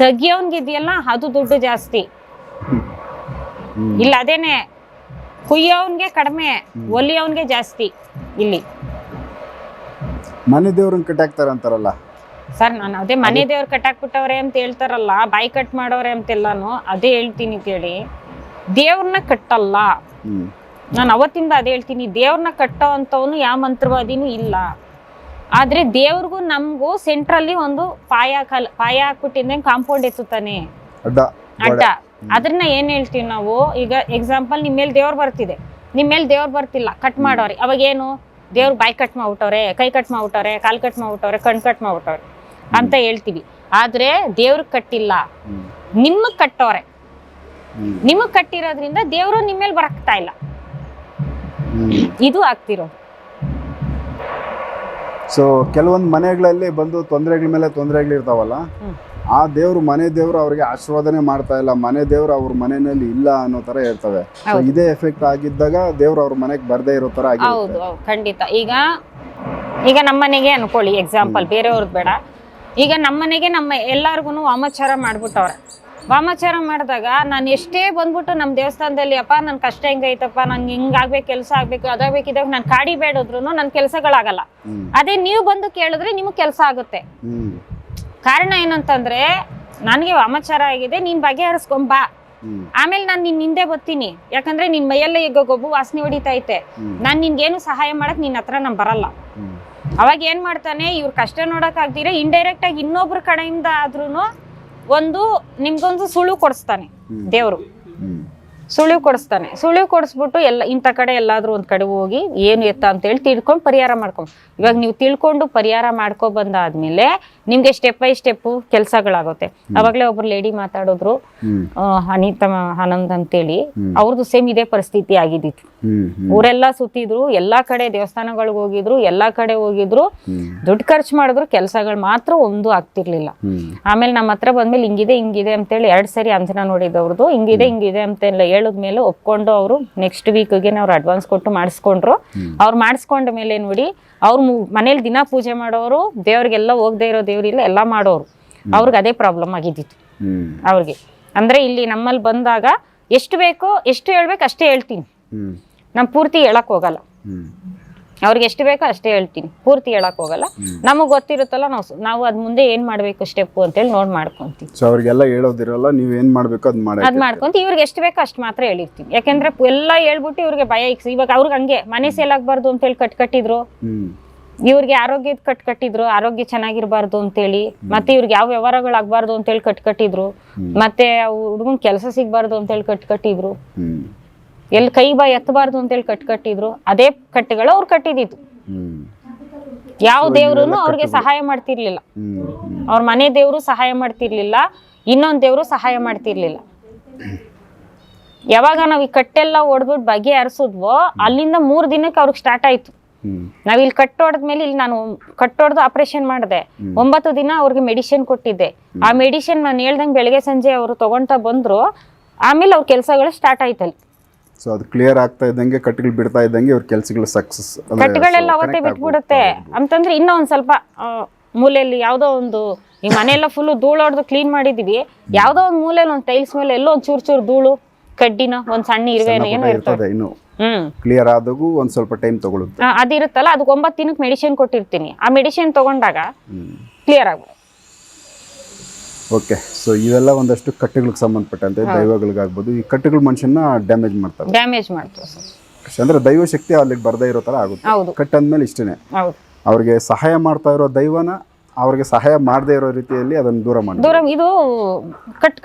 ತೆಗಿಯೋನ್ಗಿದೆಯಲ್ಲ ಅದು ದುಡ್ಡು ಜಾಸ್ತಿ. ಇಲ್ಲ ಅದೇನೆ ಕುಯ್ಯೋನ್ಗೆ ಕಡಿಮೆ, ಒಲಿಯೋನ್ಗೆ ಜಾಸ್ತಿ. ಇಲ್ಲಿ ಮನೆ ದೇವ್ರನ್ನ ಕಟ್ಟಾಕ್ತಾರ ಅಂತಾರಲ್ಲ, ಸರ್ ನಾನು ಅದೇ ಮನೆ ದೇವ್ರು ಕಟ್ಟಾಕ್ಬಿಟ್ಟವ್ರೆ ಅಂತ ಹೇಳ್ತಾರಲ್ಲ, ಬಾಯಿ ಕಟ್ ಮಾಡವ್ರೆ ಅಂತೆಲ್ಲಾನು ಅದೇ ಹೇಳ್ತೀನಿ ಕೇಳಿ. ದೇವ್ರನ್ನ ಕಟ್ಟಲ್ಲ, ನಾನು ಅವತ್ತಿಂದ ಅದೇ ಹೇಳ್ತೀನಿ. ದೇವ್ರನ್ನ ಕಟ್ಟೋ ಅಂತವನು ಯಾವ ಮಂತ್ರವಾದಿನೂ ಇಲ್ಲ. ಆದ್ರೆ ದೇವ್ರಿಗೂ ನಮಗೂ ಸೆಂಟ್ರಲ್ಲಿ ಒಂದು ಪಾಯ ಹಾಕ್ಬಿಟ್ಟಿದ್ದಂಗೆ ಕಾಂಪೌಂಡ್ ಎತ್ತುತ್ತಾನೆ ಅಡ್ಡ. ಅದನ್ನ ಏನ್ ಹೇಳ್ತೀವಿ ನಾವು, ಈಗ ಎಕ್ಸಾಂಪಲ್ ನಿಮ್ಮ ಮೇಲೆ ದೇವ್ರು ಬರ್ತಿದೆ, ನಿಮ್ಮ ಮೇಲೆ ದೇವ್ರು ಬರ್ತಿಲ್ಲ, ಕಟ್ ಮಾಡೋರಿ. ಅವಾಗ ಏನು, ದೇವ್ರು ಬಾಯಿ ಕಟ್ ಮಾಡ್ಬಿಟ್ಟವ್ರೆ, ಕೈ ಕಟ್ ಮಾಡ್ಬಿಟ್ಟವ್ರೆ, ಕಾಲ್ ಕಟ್ ಮಾಡ್ಬಿಟ್ಟವ್ರೆ, ಕಣ್ ಕಟ್ ಮಾಡ್ಬಿಟ್ಟವ್ರೆ ಅಂತ ಹೇಳ್ತೀವಿ. ಆದ್ರೆ ದೇವ್ರಿಗೆ ಕಟ್ಟಿಲ್ಲ, ನಿಮಗ್ ಕಟ್ಟವ್ರೆ. ನಿಮಗ್ ಕಟ್ಟಿರೋದ್ರಿಂದ ದೇವ್ರು ನಿಮ್ಮ ಮೇಲೆ ಬರಕ್ತಾ ಇಲ್ಲ. ಇದು ಆಗ್ತಿರೋ. ಸೊ ಕೆಲವೊಂದು ಮನೆಗಳಲ್ಲಿ ಬಂದು ತೊಂದರೆಗಳ ಮೇಲೆ ತೊಂದರೆಗಳಿರ್ತಾವಲ್ಲ, ಆ ದೇವ್ರು ಮನೆ ದೇವ್ರು ಅವ್ರಿಗೆ ಆಶೀರ್ವಾದನೆ ಮಾಡ್ತಾ ಇಲ್ಲ, ಮನೆ ದೇವ್ರು ಅವ್ರ ಮನೆಯಲ್ಲಿ ಇಲ್ಲ ಅನ್ನೋ ತರ ಇರ್ತವೆ. ಇದೇ ಎಫೆಕ್ಟ್ ಆಗಿದ್ದಾಗ ದೇವ್ರು ಅವ್ರ ಮನೆಗೆ ಬರ್ದೇ ಇರೋ ತರ ಆಗಿದೆ. ಹೌದು ಖಂಡಿತ. ಈಗ ನಮ್ಮ ಮನೆಗೆ ಅನ್ಕೊಳ್ಳಿ ಎಕ್ಸಾಂಪಲ್, ಬೇರೆಯವ್ರದ್ದು ಬೇಡ. ಈಗ ನಮ್ಮ ಮನೆಗೆ ನಮ್ಮ ಎಲ್ಲಾರ್ಗು ವಾಮಾಚಾರ ಮಾಡ್ಬಿಟ್ಟವ್ರೆ. ವಾಮಾಚಾರ ಮಾಡಿದಾಗ ನಾನು ಎಷ್ಟೇ ಬಂದ್ಬಿಟ್ಟು ನಮ್ಮ ದೇವಸ್ಥಾನದಲ್ಲಿ ಅಪ್ಪ ನನ್ ಕಷ್ಟ ಹೆಂಗೈತಪ್ಪ, ನನ್ಗೆ ಹಿಂಗಾಗ್ಬೇಕು, ಕೆಲಸ ಆಗ್ಬೇಕು, ಅದಾಗ್ಬೇಕು, ಇದಾಗ ನಾನು ಕಾಡಿ ಬೇಡೋದ್ರು ನನ್ನ ಕೆಲಸಗಳಾಗಲ್ಲ. ಅದೇ ನೀವು ಬಂದು ಕೇಳಿದ್ರೆ ನಿಮಗೆ ಕೆಲಸ ಆಗುತ್ತೆ. ಕಾರಣ ಏನಂತಂದ್ರೆ, ನನಗೆ ವಾಮಾಚಾರ ಆಗಿದೆ, ನೀನ್ ಬಗೆಹರಿಸ್ಕೊಂಬಾ, ಆಮೇಲೆ ನಾನು ನಿನ್ ಹಿಂದೆ ಬರ್ತೀನಿ. ಯಾಕಂದ್ರೆ ನಿನ್ ಮೈಯಲ್ಲೇ ಈಗ ಗೊಬ್ಬು ವಾಸನೆ ಹೊಡಿತೈತೆ, ನಾನ್ ನಿನ್ಗೇನು ಸಹಾಯ ಮಾಡಕ್ ನಿನ್ ಹತ್ರ ನಾನು ಬರಲ್ಲ. ಅವಾಗ ಏನ್ ಮಾಡ್ತಾನೆ, ಇವ್ರ ಕಷ್ಟ ನೋಡಕ್ ಆಗ್ದಿರ ಇಂಡೈರೆಕ್ಟ್ ಆಗಿ ಇನ್ನೊಬ್ರ ಕಡೆಯಿಂದ ಆದ್ರೂನು ಒಂದು ನಿಮ್ಗೊಂದು ಸುಳು ಕೊಡಿಸ್ತಾನೆ ದೇವ್ರು. ಸುಳಿವು ಕೊಡಿಸ್ಬಿಟ್ಟು ಎಲ್ಲ ಇಂಥ ಕಡೆ ಎಲ್ಲಾದ್ರೂ ಒಂದ್ ಕಡೆ ಹೋಗಿ ಏನು ಎತ್ತ ಅಂತ ಹೇಳಿ ತಿಳ್ಕೊಂಡು ಪರಿಹಾರ ಮಾಡ್ಕೊಂಡು, ಇವಾಗ ನೀವು ತಿಳ್ಕೊಂಡು ಪರಿಹಾರ ಮಾಡ್ಕೊ ಬಂದಾದ್ಮೇಲೆ ನಿಮ್ಗೆ ಸ್ಟೆಪ್ ಬೈ ಸ್ಟೆಪ್ ಕೆಲಸಗಳಾಗುತ್ತೆ. ಅವಾಗಲೇ ಒಬ್ರು ಲೇಡಿ ಮಾತಾಡಿದ್ರು, ಅನಿತಾ ಆನಂದ್ ಅಂತೇಳಿ, ಅವ್ರದ್ದು ಸೇಮ್ ಇದೇ ಪರಿಸ್ಥಿತಿ ಆಗಿದ್ದಿತ್ತು. ಊರೆಲ್ಲಾ ಸುತ್ತಿದ್ರು, ಎಲ್ಲಾ ಕಡೆ ದೇವಸ್ಥಾನಗಳಿಗೆ ಹೋಗಿದ್ರು, ಎಲ್ಲಾ ಕಡೆ ಹೋಗಿದ್ರು, ದುಡ್ಡು ಖರ್ಚು ಮಾಡಿದ್ರು, ಕೆಲಸಗಳು ಮಾತ್ರ ಒಂದು ಆಗ್ತಿರ್ಲಿಲ್ಲ. ಆಮೇಲೆ ನಮ್ಮ ಹತ್ರ ಬಂದ್ಮೇಲೆ ಹಿಂಗಿದೆ ಅಂತೇಳಿ 2 ಸರಿ ಅಂಜನಾ ನೋಡಿದವ್ರದ್ದು, ಹಿಂಗಿದೆ ಅಂತೆಲ್ಲ ಹೇಳಿದ್ಮೇಲೆ ಒಪ್ಕೊಂಡು ಅವರು ನೆಕ್ಸ್ಟ್ ವೀಕ್ಗೆ ಅವ್ರು ಅಡ್ವಾನ್ಸ್ ಕೊಟ್ಟು ಮಾಡಿಸ್ಕೊಂಡ್ರು. ಅವ್ರು ಮಾಡಿಸ್ಕೊಂಡ ಮೇಲೆ ನೋಡಿ, ಅವ್ರು ಮನೇಲಿ ದಿನ ಪೂಜೆ ಮಾಡೋರು, ದೇವ್ರಿಗೆಲ್ಲ ಹೋಗದೆ ಇರೋ ದೇವ್ರಿಲ್ಲ ಎಲ್ಲ ಮಾಡೋರು. ಅವ್ರಿಗೆ ಅದೇ ಪ್ರಾಬ್ಲಮ್ ಆಗಿದ್ದಿತ್ತು ಅವ್ರಿಗೆ. ಅಂದ್ರೆ ಇಲ್ಲಿ ನಮ್ಮಲ್ಲಿ ಬಂದಾಗ ಎಷ್ಟು ಬೇಕೋ ಎಷ್ಟು ಹೇಳ್ಬೇಕು ಅಷ್ಟೇ ಹೇಳ್ತೀನಿ, ನಾನು ಪೂರ್ತಿ ಹೇಳಕ್ ಹೋಗಲ್ಲ. ಅವ್ರಿಗೆ ಎಷ್ಟು ಬೇಕೋ ಅಷ್ಟೇ ಹೇಳ್ತೀನಿ, ಪೂರ್ತಿ ಹೇಳಕ್ ಹೋಗಲ್ಲ. ನಮಗ್ ಗೊತ್ತಿರುತ್ತಲ್ಲ, ನಾವು ಅದ್ ಮುಂದೆ ಏನ್ ಮಾಡ್ಬೇಕು ಸ್ಟೆಪ್ ಅಂತೇಳಿ ಮಾಡ್ಕೊಂತೀವಿ. ಅವ್ರಿಗೆಲ್ಲ ಹೇಳೋದಿರಲ್ಲ, ನೀವ್ ಏನ್ ಮಾಡ್ಬೇಕು ಅದ್ ಮಾಡ್ಕೊಂತ ಇವ್ರಿಗೆ ಎಷ್ಟು ಬೇಕೋ ಅಷ್ಟು ಮಾತ್ರ ಹೇಳಿರ್ತೀನಿ. ಯಾಕಂದ್ರೆ ಎಲ್ಲ ಹೇಳ್ಬಿಟ್ಟು ಇವ್ರಿಗೆ ಭಯ ಇಕ್ಸಿ. ಇವಾಗ ಅವ್ರಿಗೆ ಹಂಗೆ ಮನೆ ಸೇಲ್ ಆಗ್ಬಾರ್ದು ಅಂತೇಳಿ ಕಟ್ಟಿದ್ರು, ಇವ್ರಿಗೆ ಆರೋಗ್ಯದ ಕಟ್ಟಿದ್ರು, ಆರೋಗ್ಯ ಚೆನ್ನಾಗಿರ್ಬಾರ್ದು ಅಂತೇಳಿ, ಮತ್ತೆ ಇವ್ರಿಗೆ ಯಾವ ವ್ಯವಹಾರಗಳು ಆಗ್ಬಾರ್ದು ಅಂತೇಳಿ ಕಟ್ಟಿದ್ರು, ಮತ್ತೆ ಹುಡುಗನ್ ಕೆಲಸ ಸಿಗ್ಬಾರ್ದು ಅಂತೇಳಿ ಕಟ್ಟಿದ್ರು, ಎಲ್ಲಿ ಕೈ ಬಾಯಿ ಎತ್ತಬಾರ್ದು ಅಂತೇಳಿ ಕಟ್ಟಿದ್ರು. ಅದೇ ಕಟ್ಟುಗಳು ಅವ್ರು ಕಟ್ಟಿದಿತ್ತು. ಯಾವ ದೇವ್ರು ಅವ್ರಿಗೆ ಸಹಾಯ ಮಾಡ್ತಿರ್ಲಿಲ್ಲ, ಅವ್ರ ಮನೆ ದೇವ್ರು ಸಹಾಯ ಮಾಡ್ತಿರ್ಲಿಲ್ಲ, ಇನ್ನೊಂದ್ ದೇವ್ರು ಸಹಾಯ ಮಾಡ್ತಿರ್ಲಿಲ್ಲ. ಯಾವಾಗ ನಾವ್ ಈ ಕಟ್ಟೆಲ್ಲ ಹೊಡೆದ್ಬಿಟ್ಟು ಬಗೆಹರಿಸಿದ್ವೋ ಅಲ್ಲಿಂದ 3 ದಿನಕ್ಕೆ ಅವ್ರಿಗೆ ಸ್ಟಾರ್ಟ್ ಆಯ್ತು. ನಾವ್ ಇಲ್ಲಿ ಕಟ್ಟೊಡದ್ಮೇಲೆ ಇಲ್ಲಿ ನಾನು ಕಟ್ಟೊಡ್ದು ಆಪರೇಷನ್ ಮಾಡಿದೆ. 9 ದಿನ ಅವ್ರಿಗೆ ಮೆಡಿಸಿನ್ ಕೊಟ್ಟಿದ್ದೆ. ಆ ಮೆಡಿಸಿನ್ ನಾನು ಹೇಳ್ದಂಗೆ ಬೆಳಗ್ಗೆ ಸಂಜೆ ಅವರು ತಗೊಂತಾ ಬಂದ್ರು. ಆಮೇಲೆ ಅವ್ರ ಕೆಲಸಗಳು ಸ್ಟಾರ್ಟ್ ಆಯ್ತಲ್ಲಿ. ಸೊ ಅದು ಕ್ಲಿಯರ್ ಆಗ್ತಾ ಇದ್ದಂಗೆ, ಕಟ್ಟುಗಳು ಬಿಡ್ತಾ ಇದ್ದಂಗೆ ಅವ್ರ ಕೆಲಸಗಳು ಸಕ್ಸಸ್, ಕಟ್ಟುಗಳೆಲ್ಲ ಅವತ್ತೇ ಬಿಟ್ಬಿಡುತ್ತೆ. ಅಂತಂದ್ರೆ ಇನ್ನೂ ಒಂದ್ ಸ್ವಲ್ಪ ಮೂಲೆಯಲ್ಲಿ ಯಾವ್ದೋ ಒಂದು, ಈ ಮನೆಯೆಲ್ಲ ಫುಲ್ ಧೂಳೊಡ್ದು ಕ್ಲೀನ್ ಮಾಡಿದೀವಿ, ಯಾವ್ದೋ ಒಂದ್ ಮೂಲೆಯಲ್ಲಿ ಒಂದ್ ಟೈಲ್ಸ್ ಮೇಲೆ ಎಲ್ಲೋ ಒಂದ್ ಚೂರ್ ಧೂಳು, ಕಡ್ಡಿನ, ಒಂದ್ ಸಣ್ಣ ಇರುವೆನೋ ಏನೋ ಇರ್ತದೆ. ಇನ್ನು ಕ್ಲಿಯರ್ ಆದಾಗೂ ಒಂದ್ ಸ್ವಲ್ಪ ಟೈಮ್ ತಗೊಳುತ್ತೆ. ಅದಿರುತ್ತಲ್ಲ, ಅದಕ್ಕೆ 9 ದಿನಕ್ಕೆ ಮೆಡಿಸಿನ್ ಕೊಟ್ಟಿರ್ತೀನಿ. ಆ ಮೆಡಿಸಿನ್ ತಗೊಂಡಾಗ ಕ್ಲಿಯರ್ ಆಗ್ಬೋದು. ಓಕೆ, ಸೊ ಇವೆಲ್ಲ ಒಂದಷ್ಟು ಕಟ್ಟುಗಳಿಗೆ ಸಂಬಂಧಪಟ್ಟಂತೆ ದೈವಗಳಿಗಾಗ್ಬೋದು. ಈ ಕಟ್ಟುಗಳು ಮನುಷ್ಯನ ಡ್ಯಾಮೇಜ್ ಮಾಡ್ತಾರೆ ಅಂದ್ರೆ ದೈವ ಶಕ್ತಿ ಅಲ್ಲಿಗೆ ಬರ್ದೇ ಇರೋ ತರ ಆಗುತ್ತೆ. ಕಟ್ಟಂದ್ಮೇಲೆ ಇಷ್ಟೇನೆ, ಅವ್ರಿಗೆ ಸಹಾಯ ಮಾಡ್ತಾ ಇರೋ ದೈವನ ಅವ್ರಿಗೆ ಸಹಾಯ ಮಾಡದೇ ಇರೋ ರೀತಿಯಲ್ಲಿ ಅದನ್ನ ದೂರ ಮಾಡಿ. ಇದು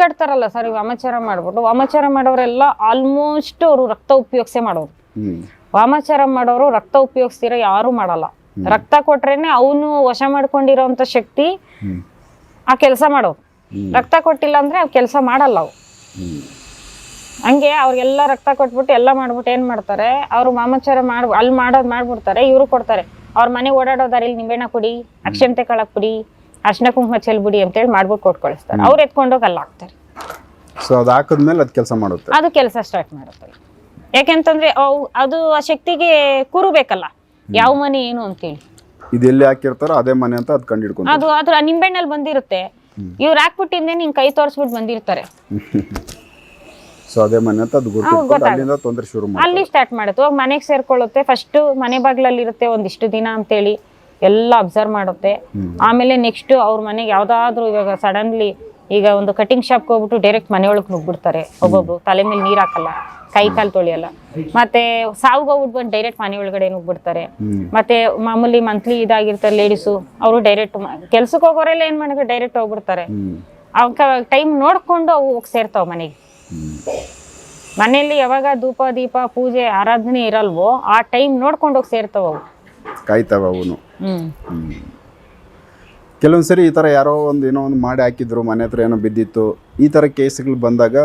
ಕಟ್ತಾರಲ್ಲ ಸರ್, ವಾಮಾಚಾರ ಮಾಡ್ಬಿಟ್ಟು, ವಾಮಾಚಾರ ಮಾಡೋರೆಲ್ಲ ಆಲ್ಮೋಸ್ಟ್ ಅವರು ರಕ್ತ ಉಪಯೋಗಿಸೇ ಮಾಡೋರು. ವಾಮಾಚಾರ ಮಾಡೋರು ರಕ್ತ ಉಪಯೋಗಿಸ್ತಿರೋ ಯಾರು ಮಾಡಲ್ಲ. ರಕ್ತ ಕೊಟ್ರೇನೆ ಅವನು ವಶ ಮಾಡ್ಕೊಂಡಿರೋಂಥ ಶಕ್ತಿ ಆ ಕೆಲಸ ಮಾಡೋರು. ರಕ್ತ ಕೊಟ್ಟಿಲ್ಲ ಅಂದ್ರೆ ಅವ್ ಕೆಲಸ ಮಾಡಲ್ಲ ಅವು. ಹಂಗೆ ಅವ್ರಿಗೆಲ್ಲ ರಕ್ತ ಕೊಟ್ಬಿಟ್ಟು ಎಲ್ಲ ಮಾಡ್ಬಿಟ್ಟು ಏನ್ ಮಾಡ್ತಾರೆ, ಅವ್ರು ವಾಮಾಚಾರ ಅಲ್ಲಿ ಮಾಡ್ಬಿಡ್ತಾರೆ, ಇವ್ರು ಕೊಡ್ತಾರೆ. ಅವ್ರ ಮನೆ ಓಡಾಡೋ ದಾರಿಲಿ ನಿಂಬೆಣ್ಣ ಕೊಡಿ, ಅಕ್ಷಂತೆ ಕಾಳಕ್ ಬಿಡಿ, ಅರ್ಶಿನ ಕುಂಕುಮ ಚೆಲ್ಬಿಡಿ ಅಂತೇಳಿ ಮಾಡ್ಬಿಟ್ಟು ಕೊಟ್ಟು ಕಳಿಸ್ತಾರೆ. ಅವ್ರು ಎತ್ಕೊಂಡೋಗಿ ಅಲ್ಲಿ ಹಾಕ್ತಾರೆ. ಸೊ ಅದು ಹಾಕಿದ್ಮೇಲೆ ಅದು ಕೆಲಸ ಮಾಡುತ್ತೆ, ಅದು ಕೆಲಸ ಸ್ಟಾರ್ಟ್ ಮಾಡುತ್ತೆ. ಯಾಕೆಂತಂದ್ರೆ ಅದು ಆ ಶಕ್ತಿಗೆ ಕೂರಬೇಕಲ್ಲ, ಯಾವ ಮನೆ ಏನು ಅಂತೇಳಿ. ಇದು ಎಲ್ಲಿ ಹಾಕಿರ್ತಾರೋ ಅದೇ ಮನೆ ಅಂತ ಅದು ಕಂಡು ಹಿಡ್ಕೊಂಡು, ಅದು ಅದ್ರ ನಿಂಬೆಣ್ಣಲ್ಲಿ ಬಂದಿರುತ್ತೆ. ಇವ್ರು ಹಾಕ್ಬಿಟ್ಟಿಂದೆ ನಿಂಗೆ ಕೈ ತೋರಿಸ್ಬಿಟ್ಟು ಬಂದಿರ್ತಾರೆ. ಸೊ ಅದೇ ಮನೆ ಅಂತ ಅದು ಗೊತ್ತಾಗುತ್ತೆ. ಅಲ್ಲಿಂದ ತೊಂದರೆ ಶುರು ಮಾಡಿ ಅಲ್ಲಿ ಸ್ಟಾರ್ಟ್ ಮಾಡುತ್ತೆ. ಮನೆಗೆ ಸೇರ್ಕೊಳ್ಳುತ್ತೆ. ಫಸ್ಟ್ ಮನೆ ಬಾಗ್ಲಲ್ಲಿ ಇರುತ್ತೆ ಒಂದಿಷ್ಟು ದಿನ ಅಂತೇಳಿ. ಎಲ್ಲ ಅಬ್ಸರ್ವ್ ಮಾಡುತ್ತೆ. ಆಮೇಲೆ ನೆಕ್ಸ್ಟ್ ಅವ್ರ ಮನೆಗೆ ಯಾವ್ದಾದ್ರು ಇವಾಗ ಸಡನ್ಲಿ ಈಗ ಒಂದು ಕಟಿಂಗ್ ಶಾಪ್ಗೆ ಹೋಗ್ಬಿಟ್ಟು ಡೈರೆಕ್ಟ್ ಮನೆಯೊಳಗೆ ನುಗ್ಬಿಡ್ತಾರೆ ಒಬ್ಬೊಬ್ರು, ತಲೆ ಮೇಲೆ ನೀರ್ ಹಾಕಲ್ಲ, ಕೈ ಕಾಲು ತೊಳಿಯಲ್ಲ. ಮತ್ತೆ ಸಾವ್ಗೆ ಹೋಗ್ಬಿಟ್ಟು ಬಂದು ಡೈರೆಕ್ಟ್ ಮನೆ ಒಳಗಡೆ ನುಗ್ಬಿಡ್ತಾರೆ. ಮತ್ತೆ ಮಾಮೂಲಿ ಮಂತ್ಲಿ ಇದಾಗಿರ್ತಾರೆ ಲೇಡೀಸು, ಅವರು ಡೈರೆಕ್ಟ್ ಕೆಲ್ಸಕ್ಕೆ ಹೋಗೋರೆಲ್ಲ ಏನ್ ಮಾಡಿದ್ರೆ ಡೈರೆಕ್ಟ್ ಹೋಗ್ಬಿಡ್ತಾರೆ. ಅವಾಗ ಟೈಮ್ ನೋಡ್ಕೊಂಡು ಅವು ಹೋಗಿ ಸೇರ್ತಾವ ಮನೆಗೆ. ಮನೆಯಲ್ಲಿ ಯಾವಾಗ ಧೂಪ ದೀಪ ಪೂಜೆ ಆರಾಧನೆ ಇರಲ್ವೋ ಆ ಟೈಮ್ ನೋಡ್ಕೊಂಡು ಹೋಗಿ ಸೇರ್ತಾವ ಅವು, ಕಾಯ್ತಾವ ಅವನು. ಕೆಲವೊಂದ್ಸರಿ ಈ ಥರ ಯಾರೋ ಏನೋ ಒಂದು ಮಾಡಿ ಹಾಕಿದ್ರು, ಮನೆ ಹತ್ರ ಏನೋ ಬಿದ್ದಿತ್ತು, ಈ ಥರ ಕೇಸ್ಗಳು ಬಂದಾಗ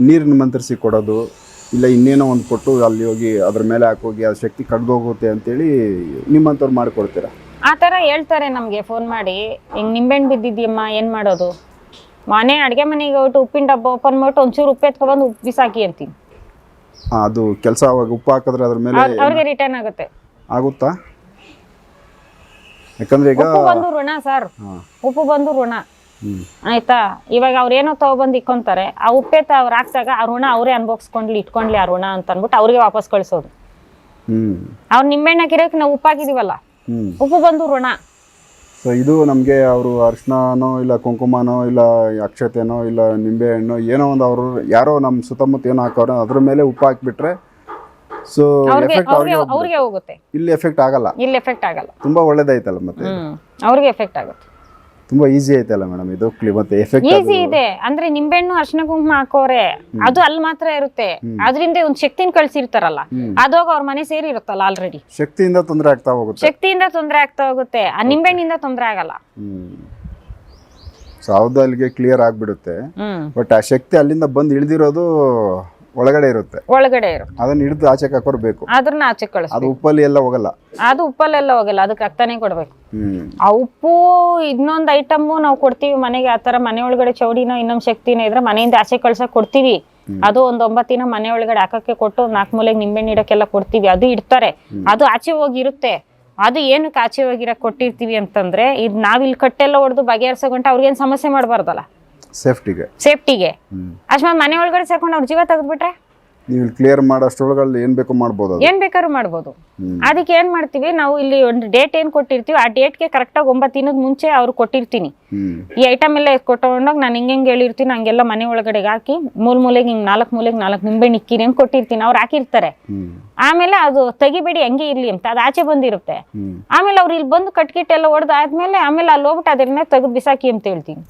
ನೀರನ್ನು ಮಂತ್ರಿಸಿ ಕೊಡೋದು, ಇಲ್ಲ ಇನ್ನೇನೋ ಒಂದು ಕೊಟ್ಟು ಅಲ್ಲಿ ಹೋಗಿ ಅದ್ರ ಮೇಲೆ ಹಾಕೋಗಿ ಆ ಶಕ್ತಿ ಕಡ್ದೋಗುತ್ತೆ ಅಂತೇಳಿ ನಿಮ್ಮಂಥವ್ರು ಮಾಡಿಕೊಡ್ತೀರಾ? ಆ ಥರ ಹೇಳ್ತಾರೆ ನಮಗೆ ಫೋನ್ ಮಾಡಿ, ಹಿಂಗೆ ನಿಂಬೆಹಣ್ಣು ಬಿದ್ದಿದ್ಯಮ್ಮ ಏನು ಮಾಡೋದು, ಮನೆ ಅಡುಗೆ ಮನೆಗೆ ಹೋಗ್ಬಿಟ್ಟು ಉಪ್ಪಿನ ಡಬ್ಬ ಓಪನ್ ಮಾಡ್ಬಿಟ್ಟು ಒಂಚೂರು ಉಪ್ಪು ಎತ್ಕೊಬಂದು ಉಪ್ಪು ಬಿಸಾಕಿ ಅಂತೀನಿ. ಅದು ಕೆಲಸ ಅವಾಗ ಉಪ್ಪು ಹಾಕಿದ್ರೆ ಅದ್ರ ಮೇಲೆ ಅವ್ರಿಗೆ ರಿಟರ್ನ್ ಆಗುತ್ತೆ. ಆಗುತ್ತಾ? ಯಾಕಂದ್ರೆ ಈಗ ಉಪ್ಪು ಬಂದು ಋಣ ಸರ್, ಉಪ್ಪು ಬಂದು ಋಣ ಆಯ್ತಾ. ಇವಾಗ ಅವ್ರು ಏನೋ ತಗೊಬಂದು ಇಕ್ಕೊಂತಾರೆ, ಆ ಉಪ್ಪೆತ್ತ ಅವ್ರು ಹಾಕ್ದಾಗ ಆ ಋಣ ಅವರೇ ಅನ್ಭೋಗಿಸ್ಕೊಂಡ್ಲಿ ಇಟ್ಕೊಂಡ್ಲಿ ಆ ಋಣ ಅಂತ ಅಂದ್ಬಿಟ್ಟು ಅವ್ರಿಗೆ ವಾಪಸ್ ಕಳಿಸೋದು. ಅವ್ರು ನಿಂಬೆಹಣ್ಣು ಹಾಕಿರೋಕೆ ನಾವು ಉಪ್ಪು ಹಾಕಿದೀವಲ್ಲ, ಉಪ್ಪು ಬಂದು ಋಣ. ಸೊ ಇದು ನಮಗೆ ಅವರು ಅರ್ಶಿನನೋ ಇಲ್ಲ ಕುಂಕುಮನೋ ಇಲ್ಲ ಅಕ್ಷತೆನೋ ಇಲ್ಲ ನಿಂಬೆಹಣ್ಣು ಏನೋ ಒಂದು ಅವರು ಯಾರೋ ನಮ್ಮ ಸುತ್ತಮುತ್ತ ಏನೋ ಹಾಕೋರು ಅದ್ರ ಮೇಲೆ ಉಪ್ಪು ಹಾಕಿಬಿಟ್ರೆ ಸೊ ಎಫೆಕ್ಟ್ ಅವ್ರಿಗೆ ಹೋಗುತ್ತೆ, ಇಲ್ಲಿ ಎಫೆಕ್ಟ್ ಆಗಲ್ಲ. ಇಲ್ಲಿ ಎಫೆಕ್ಟ್ ಆಗಲ್ಲ. ತುಂಬಾ ಒಳ್ಳೇದಾಯ್ತಲ್ಲ, ಮತ್ತೆ ಅವ್ರಿಗೆ ಎಫೆಕ್ಟ್ ಆಗುತ್ತೆ. ತುಂಬಾ ಈಸಿ ಐತಲ್ಲ ಮೇಡಮ್ ಇದು, ಮತ್ತೆ ಎಫೆಕ್ಟ್ ಈಸಿ ಇದೆ ಅಂದ್ರೆ ನಿಂಬೆಹಣ್ಣು ಅರ್ಶಿನ ಕುಂಕುಮ ಹಾಕೋರೆ ಅದು ಅಲ್ಲಿ ಮಾತ್ರ ಇರುತ್ತೆ. ಅದ್ರಿಂದ ಒಂದ್ ಶಕ್ತಿನ ಕಳ್ಸಿರ್ತಾರಲ್ಲ, ಅದೋಗ ಅವ್ರ ಮನೆ ಸೇರಿ ಇರುತ್ತಲ್ಲ ಆಲ್ರೆಡಿ, ಶಕ್ತಿಯಿಂದ ತೊಂದರೆ ಆಗ್ತಾ ಹೋಗುತ್ತೆ. ಶಕ್ತಿಯಿಂದ ತೊಂದರೆ ಆಗ್ತಾ ಹೋಗುತ್ತೆ, ಆ ನಿಂಬೆಹಣ್ಣಿಂದ ತೊಂದರೆ ಆಗಲ್ಲ. ಸೊ ಹೌದು, ಅಲ್ಲಿಗೆ ಕ್ಲಿಯರ್ ಆಗ್ಬಿಡುತ್ತೆ. ಬಟ್ ಆ ಶಕ್ತಿ ಅಲ್ಲಿಂದ ಬಂದು ಇಳಿದಿರೋದು ಒಳಗಡೆ ಇರುತ್ತೆ, ಅದನ್ನ ಹಿಡಿದು ಆಚೆ ಹಾಕೋರ್ಬೇಕು. ಅದನ್ನ ಆಚೆ ಕಳಿಸ್, ಅದು ಉಪ್ಪಲ್ಲಿ ಎಲ್ಲ ಹೋಗಲ್ಲ, ಅದು ಉಪ್ಪಲ್ಲೆಲ್ಲ ಹೋಗಲ್ಲ, ಅದಕ್ಕೆ ರಕ್ತನೇ ಕೊಡ್ಬೇಕು. ಆ ಉಪ್ಪು ಇನ್ನೊಂದು ಐಟಮ್ ನಾವು ಕೊಡ್ತೀವಿ ಮನೆಗೆ. ಆತರ ಮನೆ ಒಳಗಡೆ ಚೌಡಿನೋ ಇನ್ನೊಂದ್ ಶಕ್ತಿನೋ ಇದ್ರೆ ಮನೆಯಿಂದ ಆಚೆ ಕಳ್ಸಕ್ ಕೊಡ್ತೀವಿ. ಅದು ಒಂದ್ 9 ದಿನ ಮನೆ ಒಳಗಡೆ ಹಾಕಕ್ಕೆ ಕೊಟ್ಟು 4 ಮೂಲೆಗೆ ನಿಂಬೆಹಣ್ಣು ಇಡಕ್ಕೆಲ್ಲ ಕೊಡ್ತೀವಿ. ಅದು ಇಡ್ತಾರೆ, ಅದು ಆಚೆ ಹೋಗಿರುತ್ತೆ. ಅದು ಏನಕ್ಕೆ ಆಚೆ ಹೋಗಿರಕ್ ಕೊಟ್ಟಿರ್ತೀವಿ ಅಂತಂದ್ರೆ, ಇದು ನಾವಿಲ್ಲಿ ಕಟ್ಟೆಲ್ಲ ಹೊಡೆದು ಬಗೆಹರಿಸೋ ಗಂಟ ಅವ್ರಿಗೇನು ಸಮಸ್ಯೆ ಮಾಡಬಾರ್ದಲ್ಲ, ಸೇಫ್ಟಿಗೆ. ಅಷ್ಟ್ಮಾದ್ ಮನೆ ಒಳಗಡೆ ಸೇರ್ಕೊಂಡು ಅವ್ರ ಜೀವ ತೆಗೆದ್ಬಿಟ್ರೆ ನೀವು ಕ್ಲಿಯರ್ ಮಾಡೋಷ್ಟ್ರೊಳಗಲ್ಲಿ ಏನ್ ಬೇಕು ಮಾಡ್ಬೋದು, ಏನ್ ಬೇಕಾದ್ರೂ ಮಾಡ್ಬೋದು. ಅದಕ್ಕೆ ಏನ್ ಮಾಡ್ತೀವಿ ನಾವು, ಇಲ್ಲಿ ಒಂದು ಡೇಟ್ ಏನ್ ಕೊಟ್ಟಿರ್ತೀವಿ ಆ ಡೇಟ್ಗೆ ಕರೆಕ್ಟಾಗಿ 9 ದಿನದ ಮುಂಚೆ ಅವ್ರು ಕೊಟ್ಟಿರ್ತೀನಿ. ಈ ಐಟಮ್ ಎಲ್ಲ ಕೊಟ್ಟಕೊಂಡಾಗ ನಾನು ಹಿಂಗೆ ಹೇಳಿರ್ತೀನಿ, ಹಂಗೆಲ್ಲ ಮನೆ ಒಳಗಡೆಗೆ ಹಾಕಿ ಮೂಲೆಗೆ ಹಿಂಗ್ 4 ಮೂಲೆಗೆ 4 ನಿಂಬೆಹಣ್ಣು ಇಕ್ಕಿರಿ ಅಂತ ಕೊಟ್ಟಿರ್ತೀನಿ. ಅವ್ರು ಹಾಕಿರ್ತಾರೆ. ಆಮೇಲೆ ಅದು ತೆಗಿಬೇಡಿ ಹಂಗೆ ಇರ್ಲಿ ಅಂತ ಅದು ಆಚೆ ಬಂದಿರುತ್ತೆ. ಆಮೇಲೆ ಅವ್ರು ಇಲ್ಲಿ ಬಂದು ಕಟ್ಕಿಟ್ಟೆಲ್ಲ ಹೊಡೆದಾದ್ಮೇಲೆ ಆಮೇಲೆ ಅಲ್ಲಿ ಹೋಗ್ಬಿಟ್ಟು ಅದನ್ನ ತೆಗೆದು ಬಿಸಾಕಿ ಅಂತ ಹೇಳ್ತೀನಿ.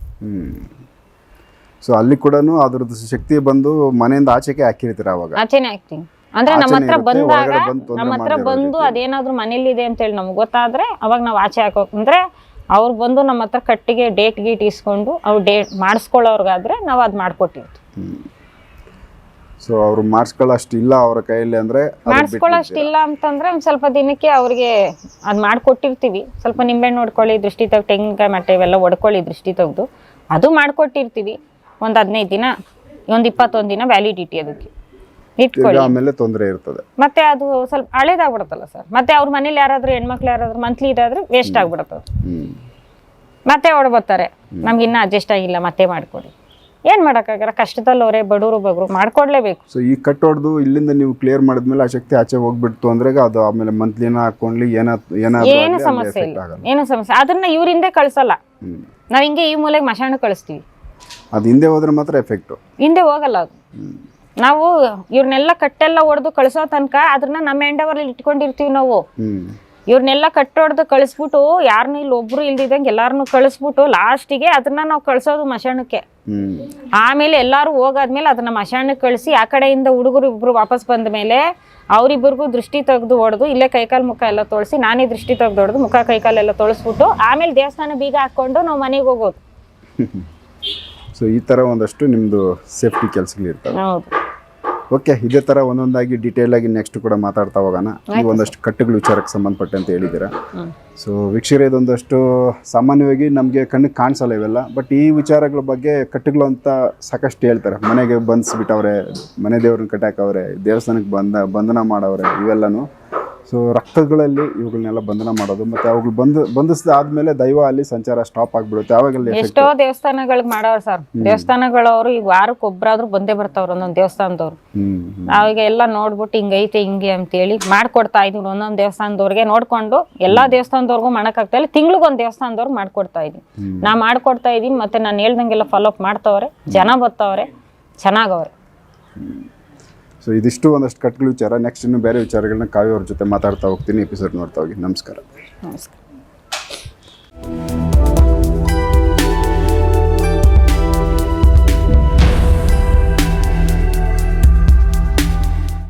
ಸೊ ಅಲ್ಲಿ ಕೂಡ ಅದ್ರದ್ದು ಶಕ್ತಿ ಬಂದು ಮನೆಯಿಂದ ಆಚೆಗೆ ಹಾಕಿರ್ತೀರ, ಅವಾಗ ಆಚೆನೆ ಹಾಕ್ತೀನಿ. ಅಂದ್ರೆ ನಮ್ಮ ಹತ್ರ ಬಂದು ಅದೇನಾದ್ರು ಮನೇಲಿ ಇದೆ ಅಂತ ಹೇಳಿ ನಮ್ಗೆ ಗೊತ್ತಾದ್ರೆ ಅವಾಗ ನಾವು ಆಚೆ ಹಾಕೋಕ್, ಅಂದ್ರೆ ಅವ್ರು ಬಂದು ನಮ್ಮ ಹತ್ರ ಕಟ್ಟಿಗೆ ಡೇಟ್ ಗೀಟ್ ಇಸ್ಕೊಂಡು ಅವ್ರು ಡೇಟ್ ಮಾಡಿಸ್ಕೊಳ್ಳೋರ್ಗಾದ್ರೆ ನಾವು ಅದು ಮಾಡ್ಕೊಟ್ಟಿರ್ತೀವಿ. ಸೊ ಅವ್ರು ಮಾಡಿಸ್ಕೊಳ್ಳೋಷ್ಟಿಲ್ಲ ಅವ್ರ ಕೈಯಲ್ಲಿ ಅಂದ್ರೆ, ಮಾಡಿಸ್ಕೊಳ್ಳೋಷ್ಟಿಲ್ಲ ಅಂತಂದ್ರೆ ಒಂದ್ ಸ್ವಲ್ಪ ದಿನಕ್ಕೆ ಅವ್ರಿಗೆ ಅದ್ ಮಾಡ್ಕೊಟ್ಟಿರ್ತೀವಿ. ಸ್ವಲ್ಪ ನಿಂಬೆಹಣ್ಣು ಹೊಡ್ಕೊಳ್ಳಿ, ದೃಷ್ಟಿ ತೆಗ್ದು, ತೆಂಗಿನಕಾಯಿ ಮಟ್ಟ ಇವೆಲ್ಲ ಹೊಡ್ಕೊಳ್ಳಿ ದೃಷ್ಟಿ ತೆಗ್ದು, ಅದು ಮಾಡ್ಕೊಟ್ಟಿರ್ತೀವಿ. ಒಂದು 15 ದಿನ, ಒಂದು 21 ದಿನ ವ್ಯಾಲಿಡಿಟಿ ಅದಕ್ಕೆ ಇಟ್ಕೊಳ್ಳಿ. ಆಮೇಲೆ ತೊಂದರೆ ಇರ್ತದೆ, ಮತ್ತೆ ಅದು ಸ್ವಲ್ಪ ಹಳೇದಾಗ್ಬಿಡುತ್ತಲ್ಲ ಸರ್. ಮತ್ತೆ ಅವ್ರ ಮನೇಲಿ ಯಾರಾದ್ರೂ ಹೆಣ್ಮಕ್ಳು ಯಾರಾದ್ರೂ ಮಂತ್ಲಿ ಇದಾದ್ರೆ ವೇಸ್ಟ್ ಆಗ್ಬಿಡುತ್ತೆ. ಮತ್ತೆ ಹೊಡ್ಬರ್ತಾರೆ, ನಮ್ಗೆ ಇನ್ನ ಅಡ್ಜಸ್ಟ್ ಆಗಿಲ್ಲ ಮತ್ತೆ ಮಾಡ್ಕೊಡಿ. ಏನ್ ಮಾಡಕ್ಕಾಗಲ್ಲ, ಕಷ್ಟದಲ್ಲವ್ರೆ ಬಡವರು ಬಗ್ರು ಮಾಡ್ಕೊಡ್ಲೇಬೇಕು. ಸೊ ಈ ಕಟ್ ಹೊಡೆದು ಇಲ್ಲಿಂದ ನೀವು ಕ್ಲಿಯರ್ ಮಾಡಿದ್ಮೇಲೆ ಆ ಶಕ್ತಿ ಆಚೆ ಹೋಗ್ಬಿಡ್ತು ಅಂದ್ರೆ ಅದು ಆಮೇಲೆ ಮಂತ್ಲಿನ ಹಾಕೊಂಡ್ಲಿ ಏನು ಸಮಸ್ಯೆ ಇಲ್ಲ, ಏನು ಸಮಸ್ಯೆ. ಅದನ್ನ ಇವ್ರಿಂದೆ ಕಳ್ಸಲ್ಲ, ನಾವ್ ಹಿಂಗೆ ಈ ಮೂಲೆಗೆ ಮಶಾಣ ಕಳಿಸ್ತೀವಿ. ಅದು ಹಿಂದೆ ಹೋದ್ರೆ ಮಾತ್ರ ಎಫೆಕ್ಟ್, ಹಿಂದೆ ಹೋಗಲ್ಲ ಅದು. ನಾವು ಇವ್ರನ್ನೆಲ್ಲ ಕಟ್ಟೆಲ್ಲ ಹೊಡೆದು ಕಳ್ಸೋ ತನಕ ಅದನ್ನ ನಮ್ಮ ಎಂಡವರ್ ಇಟ್ಕೊಂಡಿರ್ತೀವಿ ನಾವು. ಇವ್ರನ್ನೆಲ್ಲ ಕಟ್ಟೊಡ್ದು ಕಳಿಸ್ಬಿಟ್ಟು ಯಾರನ್ನೂ ಇಲ್ಲಿ ಒಬ್ರು ಇಲ್ದಿದಂಗೆ ಎಲ್ಲಾರನ್ನು ಕಳಿಸ್ಬಿಟ್ಟು ಲಾಸ್ಟಿಗೆ ಅದನ್ನ ನಾವು ಕಳ್ಸೋದು ಮಶಾಣಕ್ಕೆ. ಆಮೇಲೆ ಎಲ್ಲಾರು ಹೋಗಾದ್ಮೇಲೆ ಅದನ್ನ ಮಶಾಣಕ್ಕೆ ಕಳಿಸಿ ಆ ಕಡೆಯಿಂದ ಹುಡುಗರು ಇಬ್ರು ವಾಪಸ್ ಬಂದ ಮೇಲೆ ಅವ್ರಿಬ್ಬರಿಗೂ ದೃಷ್ಟಿ ತೆಗೆದು ಹೊಡೆದು ಇಲ್ಲೇ ಕೈಕಾಲು ಮುಖ ಎಲ್ಲ ತೊಳಸಿ, ನಾನೇ ದೃಷ್ಟಿ ತೆಗೆದು ಹೊಡೆದು ಮುಖ ಕೈಕಾಲೆಲ್ಲ ತೊಳಸ್ಬಿಟ್ಟು ಆಮೇಲೆ ದೇವಸ್ಥಾನ ಬೀಗ ಹಾಕೊಂಡು ನಾವು ಮನೆಗೆ ಹೋಗೋದು. ಸೊ ಈ ಥರ ಒಂದಷ್ಟು ನಿಮ್ಮದು ಸೇಫ್ಟಿ ಕೆಲಸಗಳಿರ್ತವೆ. ಹೌದು. ಓಕೆ, ಇದೇ ಥರ ಒಂದೊಂದಾಗಿ ಡೀಟೇಲ್ ಆಗಿ ನೆಕ್ಸ್ಟ್ ಕೂಡ ಮಾತಾಡ್ತಾ ಹೋಗೋಣ. ನೀವು ಒಂದಷ್ಟು ಕಟ್ಟುಗಳ ವಿಚಾರಕ್ಕೆ ಸಂಬಂಧಪಟ್ಟಂತೆ ಹೇಳಿದ್ದೀರಾ. ಸೊ ವೀಕ್ಷಕರೇ, ಇದೊಂದಷ್ಟು ಸಾಮಾನ್ಯವಾಗಿ ನಮಗೆ ಕಣ್ಣಿಗೆ ಕಾಣಿಸಲ್ಲ ಇವೆಲ್ಲ, ಬಟ್ ಈ ವಿಚಾರಗಳ ಬಗ್ಗೆ ಕಟ್ಟುಗಳು ಅಂತ ಸಾಕಷ್ಟು ಹೇಳ್ತಾರೆ. ಮನೆಗೆ ಬಂಧಿಸ್ಬಿಟ್ಟವ್ರೆ, ಮನೆ ದೇವ್ರನ್ನ ಕಟ್ಟಾಕವ್ರೆ, ದೇವಸ್ಥಾನಕ್ಕೆ ಬಂಧನ ಮಾಡವ್ರೆ, ಇವೆಲ್ಲನೂ ಸೊ ರಕ್ತಗಳಲ್ಲಿ ಇವುಗಳನ್ನೆಲ್ಲ ಬಂಧನ ಮಾಡೋದು ಮತ್ತು ಅವುಗಳು ಬಂಧಿಸಿದ ಆದ್ಮೇಲೆ ದೈವ ಅಲ್ಲಿ ಸಂಚಾರ ಸ್ಟಾಪ್ ಆಗಿಬಿಡುತ್ತೆ. ಆವಾಗಲ್ಲಿ ಎಷ್ಟೋ ದೇವಸ್ಥಾನಗಳಿಗೆ ಮಾಡವ್ರ ಸರ್, ದೇವಸ್ಥಾನಗಳವರು ಈಗ ವಾರಕ್ಕೆ ಒಬ್ರಾದ್ರೂ ಬಂದೇ ಬರ್ತಾವ್ರ ಒಂದೊಂದು ದೇವಸ್ಥಾನದವ್ರು. ನಾವೀಗ ಎಲ್ಲ ನೋಡ್ಬಿಟ್ಟು ಹಿಂಗೈತೆ ಹಿಂಗೆ ಅಂತೇಳಿ ಮಾಡ್ಕೊಡ್ತಾ ಇದೀವಿ. ಒಂದೊಂದು ದೇವಸ್ಥಾನದವ್ರಿಗೆ ನೋಡ್ಕೊಂಡು ಎಲ್ಲಾ ದೇವಸ್ಥಾನದವ್ರಿಗೂ ಮಾಡಕ್ಕಾಗ್ತಾ ಇಲ್ಲ, ತಿಂಗ್ಳಿಗೊಂದು ದೇವಸ್ಥಾನದವ್ರು ಮಾಡ್ಕೊಡ್ತಾ ಇದೀವಿ. ನಾ ಮಾಡ್ಕೊಡ್ತಾ ಇದೀನಿ, ಮತ್ತೆ ನಾನು ಹೇಳ್ದಂಗೆಲ್ಲ ಫಾಲೋ ಅಪ್ ಮಾಡ್ತಾವ್ರೆ, ಜನ ಬರ್ತಾವ್ರೆ, ಚೆನ್ನಾಗವ್ರೆ. ಸೊ ಇದಿಷ್ಟು ಒಂದಷ್ಟು ಕಟ್ಟುಗಳ ವಿಚಾರ. ನೆಕ್ಸ್ಟ್ ಇನ್ನು ಬೇರೆ ವಿಚಾರಗಳನ್ನ ಕಾವ್ಯ ಅವ್ರ ಜೊತೆ ಮಾತಾಡ್ತಾ ಹೋಗ್ತೀನಿ. ಎಪಿಸೋಡ್ ನೋಡ್ತಾ ಹೋಗಿ. ನಮಸ್ಕಾರ. ನಮಸ್ಕಾರ.